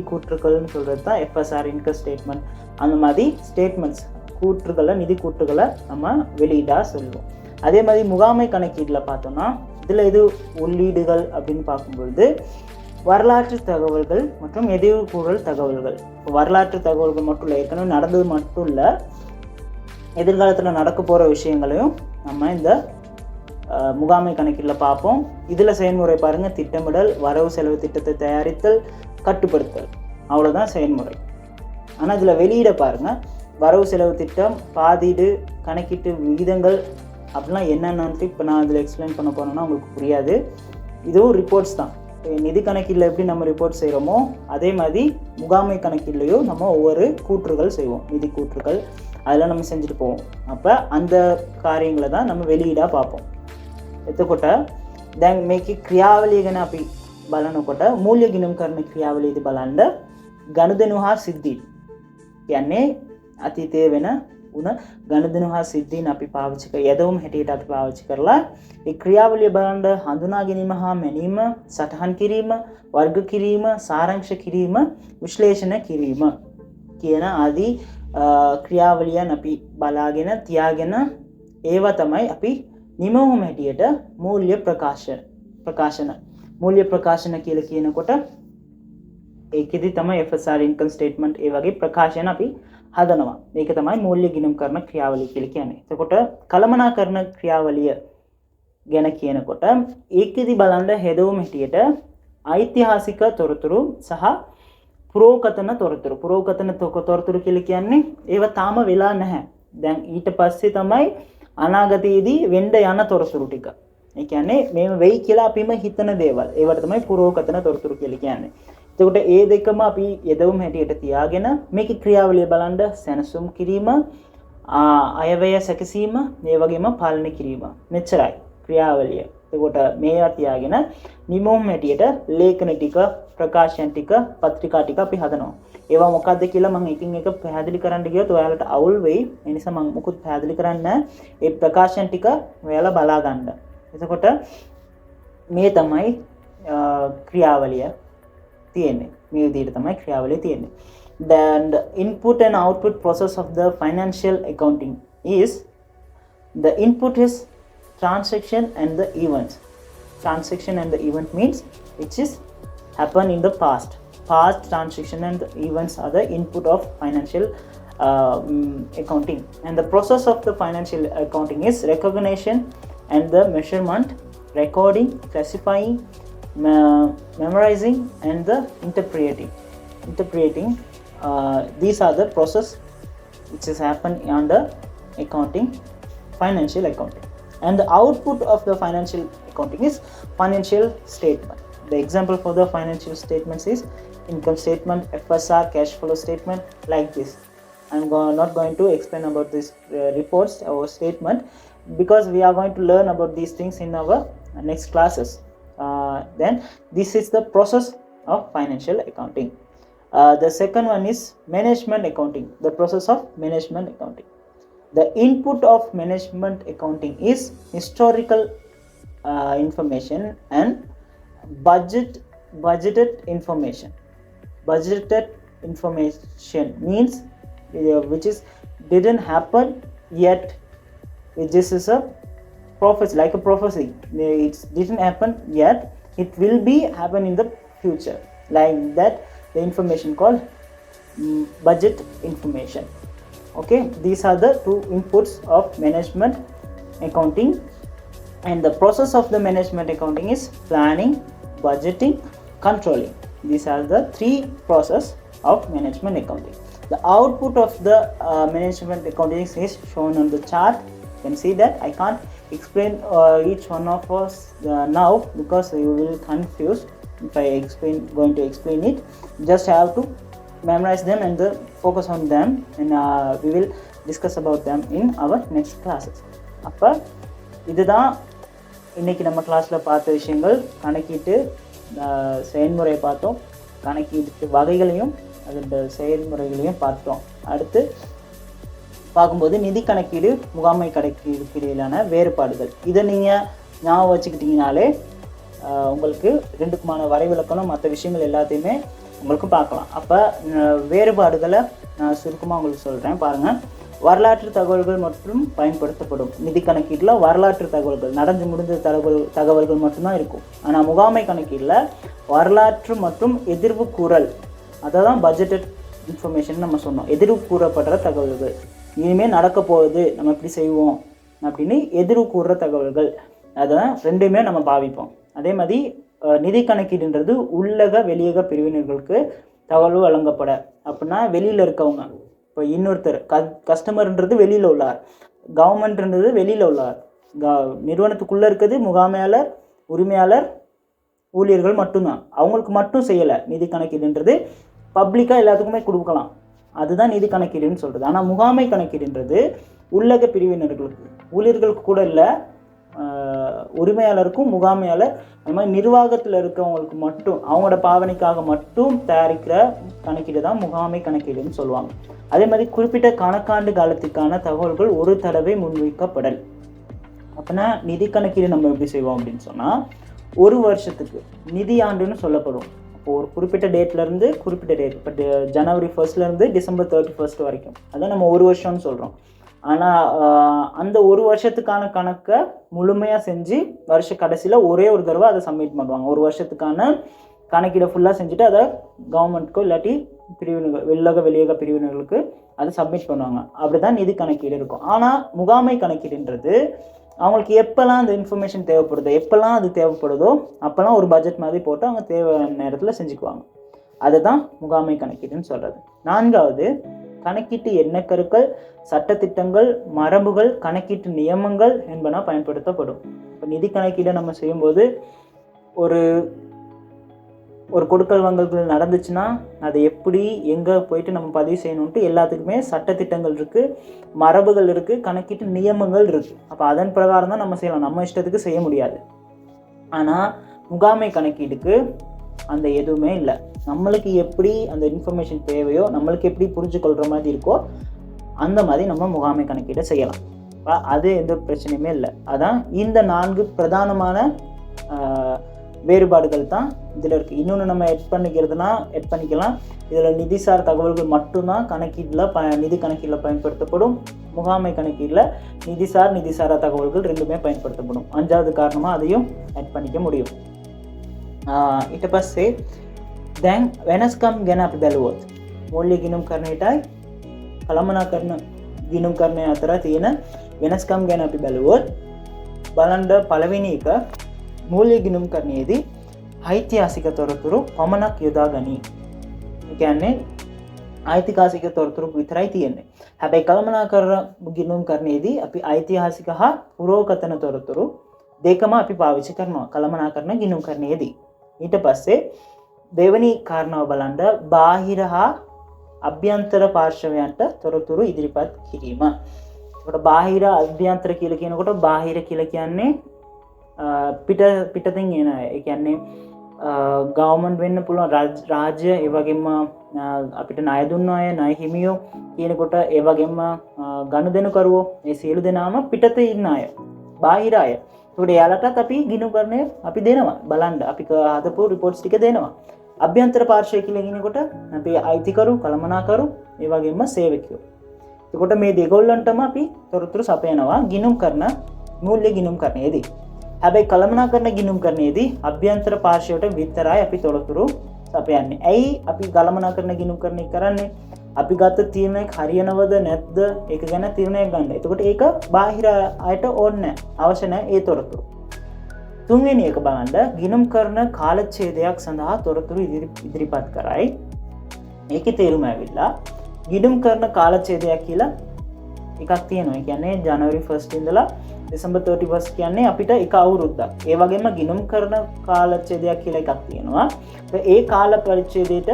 கூற்றுக்கள்னு சொல்கிறது தான் எஃப்எஸ்ஆர், இன்கம் ஸ்டேட்மெண்ட், அந்த மாதிரி ஸ்டேட்மெண்ட்ஸ் நிதி கூற்றுகளை நம்ம வெளியிடா சொல்லுவோம். அதே மாதிரி முகாமை கணக்கீட்டில் பார்த்தோம்னா இதில் எது உள்ளீடுகள் அப்படின்னு பார்க்கும்பொழுது வரலாற்று தகவல்கள் மற்றும் எதிர்கூறல் தகவல்கள். வரலாற்று தகவல்கள் மட்டும் இல்லை, ஏற்கனவே நடந்தது மட்டும் இல்லை, எதிர்காலத்தில் நடக்க போகிற விஷயங்களையும் நம்ம இந்த முகாமை கணக்கீட்டில் பார்ப்போம். இதில் செயல்முறை பாருங்கள், திட்டமிடல், வரவு செலவு திட்டத்தை தயாரித்தல், கட்டுப்படுத்தல், அவ்வளோதான் செயல்முறை. ஆனால் இதில் வெளியிட பாருங்கள், வரவு செலவு திட்டம், பாதீடு, கணக்கீட்டு விகிதங்கள் அப்படிலாம் என்னென்னு இப்போ நான் இதில் எக்ஸ்பிளைன் பண்ண போனோன்னா உங்களுக்கு புரியாது. இதுவும் ரிப்போர்ட்ஸ் தான். நிதி கணக்கீட்டில் எப்படி நம்ம ரிப்போர்ட் செய்கிறோமோ அதே மாதிரி முகாமை கணக்கீட்லேயும் நம்ம ஒவ்வொரு கூற்றுகள் செய்வோம், நிதி கூற்றுகள், அதெல்லாம் நம்ம செஞ்சுட்டு போவோம். அப்போ அந்த காரியங்களை தான் நம்ம வெளியீடாக பார்ப்போம். එතකොට දැන් මේකේ ක්‍රියාවලිය ගැන අපි බලනකොට මූල්‍ය ගිණුම් කරන ක්‍රියාවලියදී බලන්න ගනුදෙනු හා සිද්ධීන් කියන්නේ අතීතයේ වෙන උන ගනුදෙනු හා සිද්ධීන් අපි පාවිච්චි කර යදවුම් හැටියට අපි පාවිච්චි කරලා ඒ ක්‍රියාවලිය බලන්න හඳුනා ගැනීම හා මැනීම, සටහන් කිරීම, වර්ග කිරීම, සාරාංශ කිරීම, විශ්ලේෂණ කිරීම කියන ආදී ක්‍රියාවලියන් අපි බලාගෙන තියාගෙන ඒවා තමයි අපි නිමවුම් හැටියට මූල්‍ය ප්‍රකාශන කියලා කියනකොට ඒකෙදි තමයි FSR, ඉන්කම් ස්ටේට්මන්ට්, ඒ වගේ ප්‍රකාශන අපි හදනවා. මේක තමයි මූල්‍ය ගිණුම් කරන ක්‍රියාවලිය කියලා කියන්නේ. එතකොට කළමනාකරණ ක්‍රියාවලිය ගැන කියනකොට ඒකෙදි බලන්න හෙදවුම් හැටියට ඓතිහාසික තොරතුරු සහ පුරෝකතන තොරතුරු කියලා කියන්නේ ඒවා තාම වෙලා නැහැ. දැන් ඊට පස්සේ තමයි අනාගතයේදී වෙන්න යන තොරතුරු ටික. ඒ කියන්නේ මේව වෙයි කියලා අපිම හිතන දේවල්. ඒවට තමයි පුරෝකතන තොරතුරු කියලා කියන්නේ. එතකොට ඒ දෙකම අපි යදවුම් හැටියට තියාගෙන මේකේ ක්‍රියාවලිය බලන්න සැනසුම් කිරීම, අයවැය සැකසීම, මේ වගේම පාලනය කිරීම. මෙච්චරයි ක්‍රියාවලිය. එතකොට මේවා තියාගෙන නිමවුම් හැටියට ලේඛන ටික, ප්‍රකාශන ටික, පත්‍රිකා ටික අපි හදනවා. ඒවා මොකක්ද කියලා මම එකින් එක පැහැදිලි කරන්න ගියොත් ඔයාලට අවුල් වෙයි. ඒ නිසා මම මුකුත් පැහැදිලි කරන්නේ ඒ ප්‍රකාශන ටික ඔයාලා බලා ගන්න. එතකොට මේ තමයි ක්‍රියාවලිය තියෙන්නේ. මේ ක්‍රියාවලිය තියෙන්නේ. Then the input and output process of the financial accounting is, the input is transaction and the events. Transaction and the event means which is happen in the past transaction and the events are the input of financial accounting. And the process of the financial accounting is recognition and the measurement, recording, classifying, memorizing and the interpreting. These are the process which is happen under accounting, financial accounting. And the output of the financial accounting is financial statement. The example for the financial statements is income statement, FSR, cash flow statement, like this. I'm not going to explain about this reports or statement, because we are going to learn about these things in our next classes. Then this is the process of financial accounting. The second one is management accounting, the process of management accounting. The input of management accounting is historical information and budgeted information. Budgeted information means which is didn't happen yet. This is a prophecy, like a prophecy. It didn't happen yet, it will be happen in the future, like that. The information called budget information. Okay, these are the two inputs of management accounting. And the process of the management accounting is planning, budgeting, controlling. These are the three process of management accounting. The output of the management accounting is shown on the chart. You can see that I can't explain each one of us now, because you will confuse if I going to explain it. Just have to memorize them and focus on them, and we will discuss about them in our next classes. அப்போ இதுதான் இன்றைக்கி நம்ம கிளாஸில் பார்த்த விஷயங்கள். கணக்கீட்டு செயல்முறையை பார்த்தோம், கணக்கீட்டு வகைகளையும் அதோட செயல்முறைகளையும் பார்த்தோம். அடுத்து பார்க்கும்போது நிதி கணக்கீடு, முகாமை கணக்கீடுக்கு இடையிலான வேறுபாடுகள், இதை நீங்கள் ஞாபகம் வச்சுக்கிட்டிங்கனாலே உங்களுக்கு ரெண்டுக்குமான வரைவிலக்கணம் மற்ற விஷயங்கள் எல்லாத்தையுமே உங்களுக்கு பார்க்கலாம். அப்போ வேறுபாடுகளை நான் சுருக்கமாக உங்களுக்கு சொல்கிறேன், பாருங்கள். வரலாற்று தகவல்கள் மற்றும் பயன்படுத்தப்படும். நிதி கணக்கீட்டில் வரலாற்று தகவல்கள், நடந்து முடிந்த தகவல்கள் மட்டும்தான் இருக்கும். ஆனால் முகாமை கணக்கீட்டில் வரலாற்று மற்றும் எதிர்வு கூறல், அதை தான் பட்ஜெட்டட் இன்ஃபர்மேஷன் நம்ம சொன்னோம். எதிர்வு கூறப்படுற தகவல்கள், இனிமேல் நடக்க போகுது, நம்ம இப்படி செய்வோம் அப்படின்னு எதிர்வு கூறுற தகவல்கள், அதை ரெண்டுமே நம்ம பாவிப்போம். அதே மாதிரி நிதி கணக்கீடுன்றது உள்ளக வெளியக பிரிவினர்களுக்கு தகவல் வழங்கப்பட. அப்படின்னா வெளியில் இருக்கவங்க, இப்போ இன்னொருத்தர் கஸ்டமர்ன்றது வெளியில் உள்ளார், கவர்மெண்ட்ன்றது வெளியில் உள்ளார், நிறுவனத்துக்குள்ளே இருக்கிறது முகாமையாளர், உரிமையாளர், ஊழியர்கள் மட்டும்தான். அவங்களுக்கு மட்டும் செய்யலை. நிதி கணக்கீடுன்றது பப்ளிக்காக எல்லாத்துக்குமே கொடுக்கலாம், அதுதான் நிதி கணக்கீடுன்னு சொல்கிறது. ஆனால் முகாமை கணக்கீடுன்றது உள்ளக பிரிவினர்களுக்கு, ஊழியர்களுக்கு கூட இல்லை, உரிமையாளருக்கும் முகாமையாளர், அந்த மாதிரி நிர்வாகத்தில் இருக்கவங்களுக்கு மட்டும், அவங்களோட பாவனைக்காக மட்டும் தயாரிக்கிற கணக்கீடு தான் முகாமை கணக்கீடுன்னு சொல்லுவாங்க. அதே மாதிரி குறிப்பிட்ட கணக்காண்டு காலத்துக்கான தகவல்கள் ஒரு தடவை முன்வைக்கப்படல். அப்படின்னா நிதி கணக்கீடு நம்ம எப்படி செய்வோம் அப்படின்னு சொன்னால், ஒரு வருஷத்துக்கு நிதி ஆண்டுன்னு சொல்லப்படும். அப்போ ஒரு குறிப்பிட்ட டேட்லேருந்து குறிப்பிட்ட டேட், இப்போ ஜனவரி 1 டிசம்பர் 31 வரைக்கும், அதான் நம்ம ஒரு வருஷம்னு சொல்கிறோம். ஆனால் அந்த ஒரு வருஷத்துக்கான கணக்கை முழுமையாக செஞ்சு வருஷ கடைசியில் ஒரே ஒரு தடவை அதை சப்மிட் பண்ணுவாங்க. ஒரு வருஷத்துக்கான கணக்கீடை ஃபுல்லாக செஞ்சுட்டு அதை கவர்மெண்ட்டுக்கோ இல்லாட்டி பிரிவினர்கள், உள்ளக வெளியக பிரிவினர்களுக்கு அதை சப்மிட் பண்ணுவாங்க. அப்படி தான் நிதி கணக்கீடு இருக்கும். ஆனால் முகாமை கணக்கீடுன்றது அவங்களுக்கு எப்போல்லாம் அந்த இன்ஃபர்மேஷன் தேவைப்படுதோ, எப்போல்லாம் அது தேவைப்படுதோ அப்போல்லாம் ஒரு பட்ஜெட் மாதிரி போட்டு அவங்க தேவையான நேரத்தில் செஞ்சுக்குவாங்க. அதுதான் முகாமை கணக்கீடுன்னு சொல்கிறது. 4வது, கணக்கீட்டு எண்ணக்கருக்கள், சட்டத்திட்டங்கள், மரபுகள், கணக்கீட்டு நியமங்கள் என்பன பயன்படுத்தப்படும். இப்போ நிதி கணக்கீடை நம்ம செய்யும்போது ஒரு கொடுக்கல் வாங்கல்கள் நடந்துச்சுன்னா அதை எப்படி எங்கே போயிட்டு நம்ம பதிவு செய்யணுன்ட்டு எல்லாத்துக்குமே சட்டத்திட்டங்கள் இருக்குது, மரபுகள் இருக்குது, கணக்கீட்டு நியமங்கள் இருக்குது. அப்போ அதன் பிரகாரம் தான் நம்ம செய்யலாம், நம்ம இஷ்டத்துக்கு செய்ய முடியாது. ஆனால் முகாமை கணக்கீடுக்கு அந்த எதுவுமே இல்லை. நம்மளுக்கு எப்படி அந்த இன்ஃபர்மேஷன் தேவையோ, நம்மளுக்கு எப்படி புரிஞ்சு கொள்கிற மாதிரி இருக்கோ அந்த மாதிரி நம்ம முகாமை கணக்கீடை செய்யலாம். அது எந்த பிரச்சனையுமே இல்லை. அதான் இந்த 4 பிரதானமான வேறுபாடுகள் தான் இதில் இருக்குது. இன்னொன்று நம்ம எட் பண்ணிக்கிறதுனா எட் பண்ணிக்கலாம். இதில் நிதிசார் தகவல்கள் மட்டும்தான் கணக்கீட்டில் நிதி கணக்கீட்டில் பயன்படுத்தப்படும். முகாமை கணக்கீட்டில் நிதிசாரா தகவல்கள் ரெண்டுமே பயன்படுத்தப்படும். 5வது காரணமாக அதையும் எட் பண்ணிக்க முடியும். ඊට පස්සේ දැන් වෙනස්කම් ගැන අපි බැලුවොත් මූල්‍ය ගිණුම් කරණයටයි කළමනාකරන ගිණුම් කරණය අතර තියෙන වෙනස්කම් ගැන අපි බැලුවොත් බලන්න පළවෙනි එක මූල්‍ය ගිණුම් කරණයේදී ඓතිහාසික තොරතුරු පමණක් යොදා ගනී. ඒ කියන්නේ ඓතිහාසික තොරතුරු විතරයි තියෙන්නේ. හැබැයි කළමනාකරන ගිණුම් කරණයේදී අපි ඓතිහාසික හා පුරෝකතන තොරතුරු දෙකම අපි පාවිච්චි කරනවා කළමනාකරන ගිණුම් කරණයේදී. ඊට පස්සේ දෙවෙනි කාරණාව බලන්න බාහිර හා අභ්‍යන්තර පාර්ශවයන්ට තොරතුරු ඉදිරිපත් කිරීම. ඒකට බාහිර අභ්‍යන්තර කියලා කියනකොට බාහිර කියලා කියන්නේ පිටතින් එන අය. ඒ කියන්නේ ගවර්න්මන්ට් වෙන්න පුළුවන් රාජ්‍ය, ඒ වගේම අපිට ණය දුන්න අය, ණය හිමියෝ කියනකොට ඒ වගේම ගනුදෙනුකරුවෝ, මේ සියලු දෙනාම පිටතේ ඉන්න අය, බාහිර අය. ඒකට එයාලටත් අපි ගිණුම් කරණය අපි දෙනවා. බලන්න අපි හදපු රිපෝට්ස් ටික දෙනවා. අභ්‍යන්තර පාර්ශ්වය කියලා කියනකොට අපි අයිතිකරු, කළමනාකරු, ඒ වගේම සේවකයෝ. එතකොට මේ දෙගොල්ලන්ටම අපි තොරතුරු සපයනවා ගිණුම් කරන මූල්‍ය ගිණුම් කරණයේදී. හැබැයි කළමනාකරන ගිණුම් කරණයේදී අභ්‍යන්තර පාර්ශ්වයට විතරයි අපි තොරතුරු සපයන්නේ. ඇයි අපි කළමනාකරන ගිණුම් කරණය කරන්නේ? අපි ගත්ත තීරණයක් හරියනවද නැද්ද ඒක ගැන තීරණයක් ගන්න. එතකොට ඒක බාහිර අයට ඕනේ නැහැ. අවශ්‍ය නැහැ ඒ තොරතුරු. තුන්වෙනි එක බලන්න ගිණුම් කරන කාලච්ඡේදයක් සඳහා තොරතුරු ඉදිරිපත් කරයි. මේකේ තේරුම ඇවිල්ලා ගිණුම් කරන කාලච්ඡේදයක් කියලා එකක් තියෙනවා. ඒ කියන්නේ ජනවාරි 1 ඉඳලා දෙසැම්බර් 31 කියන්නේ අපිට එක අවුරුද්දක්. ඒ වගේම ගිණුම් කරන කාලච්ඡේදයක් කියලා එකක් තියෙනවා. ඒ කාල පරිච්ඡේදයට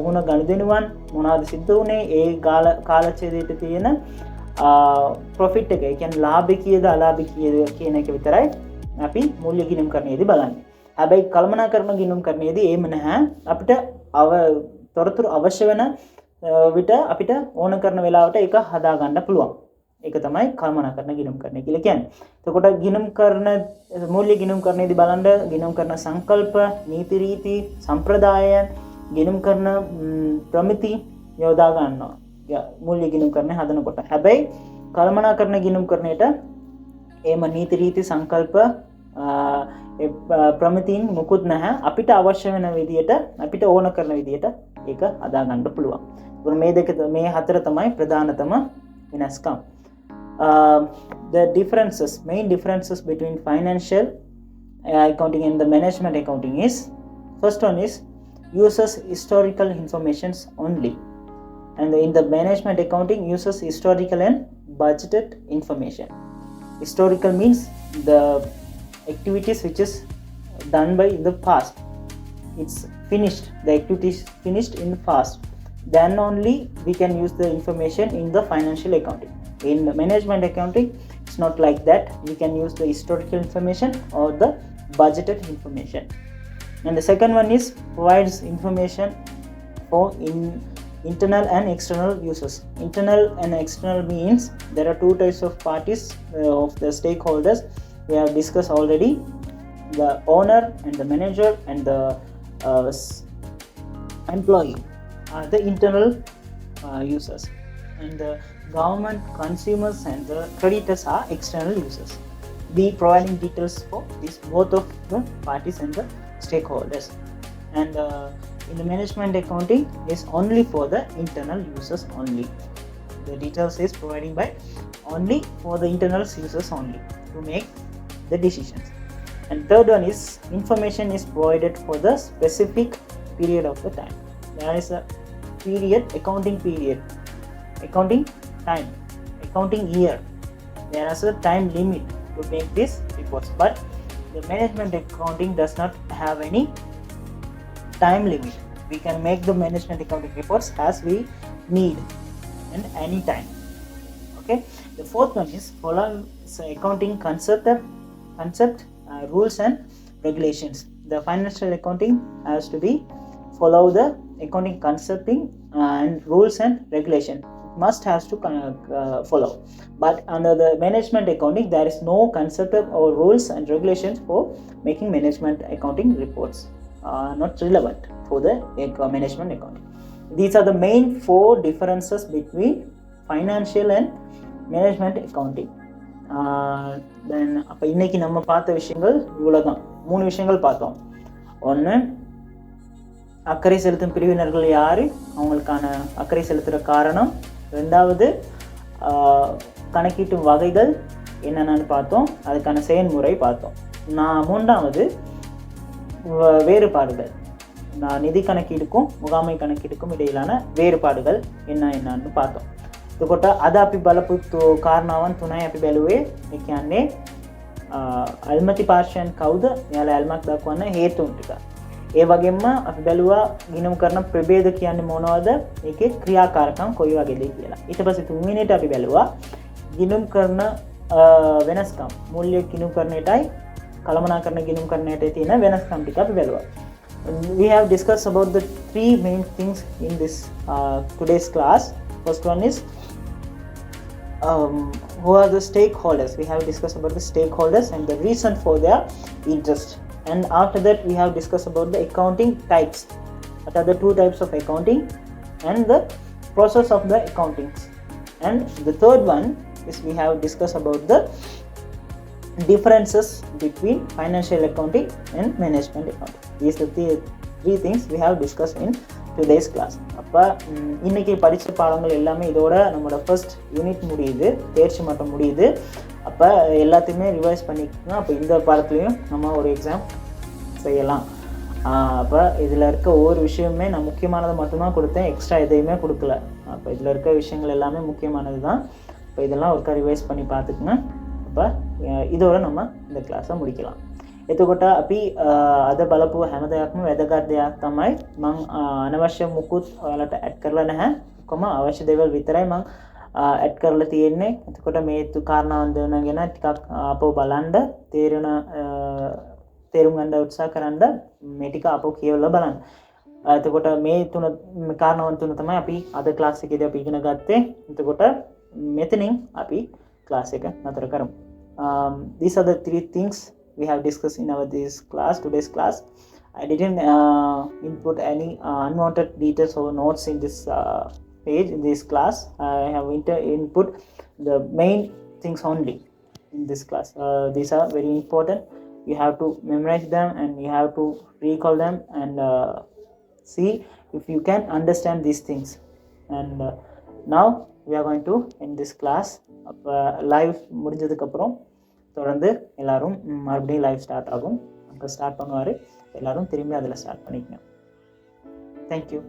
වුණ ගනුදෙනුවන් මොනවද සිද්ධ වුණේ, ඒ කාලච්ඡේදයට තියෙන ප්‍රොෆිට් එක, ඒ කියන්නේ ලාභය කීයද අලාභය කීයද කියන එක විතරයි අපි මූල්‍ය ගිණුම් කරණයේදී බලන්නේ. හැබැයි කළමනාකරන ගිණුම් කරණයේදී එහෙම නැහැ. අපිට තොරතුරු අවශ්‍ය වෙන විට අපිට ඕන කරන වෙලාවට ඒක හදා ගන්න පුළුවන්. ඒක තමයි කළමනාකරන ගිණුම් කරණය කියලා කියන්නේ. එතකොට ගිණුම් කරන මූල්‍ය ගිණුම් කරණයේදී බලන්න ගිණුම් කරන සංකල්ප, නීති රීති, සම්ප්‍රදායයන්, ගිණුම් කරන ප්‍රමිති යොදා ගන්නවා මූල්‍ය ගිණුම් කරණය හදනකොට. හැබැයි කළමනාකරන ගිණුම් කරණයට එහෙම නීති රීති සංකල්ප ප්‍රමිතීන් මුකුත් නැහැ. අපිට අවශ්‍ය වෙන විදියට, අපිට ඕන කරන විදියට ඒක හදා ගන්න පුළුවන්. මේ හතර තමයි ප්‍රධානතම වෙනස්කම්. The main differences between financial accounting and the management accounting is, first one is uses historical informations only, and in the management accounting uses historical and budgeted information. Historical means the activities which is done by in the past. It's finished, the activity is finished in the past. Then only we can use the information in the financial accounting. In the management accounting, it's not like that. We can use the historical information or the budgeted information. And the second one is provides information for internal and external users. Internal and external means there are two types of parties of the stakeholders. We have discussed already: the owner and the manager, and the employee are the internal users, and the government, consumers, and the creditors are external users. We providing details for these both of the parties and the stakeholders. And in the management accounting is only for the internal users only. The details is providing by only for the internal users only to make the decisions. And third one is information is provided for the specific period of the time. There is a period, accounting time, accounting year. There is a time limit to make this reports, but the management accounting does not have any time limit. We can make the management accounting reports as we need and any time. Okay. The fourth one is follow accounting concept, rules and regulations. The financial accounting has to be follow the accounting concepting and rules and regulation. It must has to follow. But under the management accounting, there is no concept or rules and regulations for making management accounting reports. Not relevant for the management accounting. These are the main 4 differences between financial and management accounting. Then அப்போ இன்னைக்கு நம்ம பார்த்த விஷயங்கள் இவ்வளோதான். 3 விஷயங்கள் பார்த்தோம். ஒன்று, அக்கறை செலுத்தும் பிரிவினர்கள் யார், அவங்களுக்கான அக்கறை செலுத்துகிற காரணம். 2வது, கணக்கீட்டு வகைகள் என்னென்னு பார்த்தோம், அதுக்கான செயல்முறை பார்த்தோம். 3வது, வேறுபாடுகள், நிதி කණකීඩුக்கும் මුගාමයි කණකීඩුக்கும் ඉඩිලාන වේරුපාඩුகள் என்னன்னு பார்த்தோம். එතකොට අද අපි බලපු කාරණාවන් 3යි අපි බැලුවේ. ඒ කියන්නේ අල්මති පාර්ශ්වයන් කවුද, එයාලා ඇල්මක් දක්වන්න හේතුන් ටික. ඒ වගේම අපි බැලුවා ගිණුම් කරන ප්‍රභේද කියන්නේ මොනවද, ඒකේ ක්‍රියාකාරකම් කොයි වගේද කියලා. ඊට පස්සේ 3 වෙනියට අපි බැලුවා ගිණුම් කරන වෙනස්කම්, මූල්‍ය ගිණුම් කරන්නටයි කළමනාකරණ ගිණුම් කරන්නටයි තියෙන වෙනස්කම් ටික අපි බැලුවා. We have discussed about the 3 main things in this today's class. First one is who are the stakeholders. We have discussed about the stakeholders and the reason for their interest. And after that we have discussed about the accounting types. What are the 2 types of accounting and the process of the accounting. And the third one is we have discussed about the differences between financial accounting and management accounting. These are the 3 things we have discussed in today's class. அப்போ இன்றைக்கி படித்த பாடங்கள் எல்லாமே இதோட நம்மளோட first unit முடியுது, தேர்ச்சி மட்டம் முடியுது. அப்போ எல்லாத்தையுமே ரிவைஸ் பண்ணிக்கலாம். அப்போ இந்த பாடத்துலையும் நம்ம ஒரு எக்ஸாம் செய்யலாம். அப்போ இதில் இருக்க ஒவ்வொரு விஷயமே நான் முக்கியமானதை மட்டும்தான் கொடுத்தேன், எக்ஸ்ட்ரா எதையுமே கொடுக்கல. அப்போ இதில் இருக்க விஷயங்கள் எல்லாமே முக்கியமானது தான். இப்போ இதெல்லாம் ஒருக்கா ரிவைஸ் பண்ணி பார்த்துக்குங்க. அப்போ இதோட நம்ம இந்த கிளாஸை முடிக்கலாம். එතකොට අපි අද බලපුව හැම දෙයක්ම වැදගත් දෙයක් තමයි. මම අනවශ්‍ය මුකුත් ඔයාලට ඇඩ් කරලා නැහැ. කොහොම අවශ්‍ය දේවල් විතරයි මම ඇඩ් කරලා තියෙන්නේ. එතකොට මේ කාරණාවන් දෙනගෙන ටිකක් අපෝ බලන්න තේරුම් ගන්න උත්සාහ කරන්න, මේ ටික අපෝ කියවලා බලන්න. එතකොට මේ කාරණාවන් තුන තමයි අපි අද ක්ලාස් එකේදී අපි ඉගෙන ගත්තේ. එතකොට මෙතනින් අපි ක්ලාස් එක නතර කරමු. These are the 3 things we have discussed in today's class. I didn't input any unwanted details or notes in this page in this class. I have input the main things only in this class. These are very important. You have to memorize them and you have to recall them and see if you can understand these things. And now we are going to end this class. Live முடிஞ்சதுக்கு அப்புறம் தொடர்ந்து எல்லாரும் மறுபடியும் live start ஆகும். அங்கே start பண்ணுவார், எல்லாரும் திரும்பி அதில் ஸ்டார்ட் பண்ணிக்கணும். தேங்க்யூ.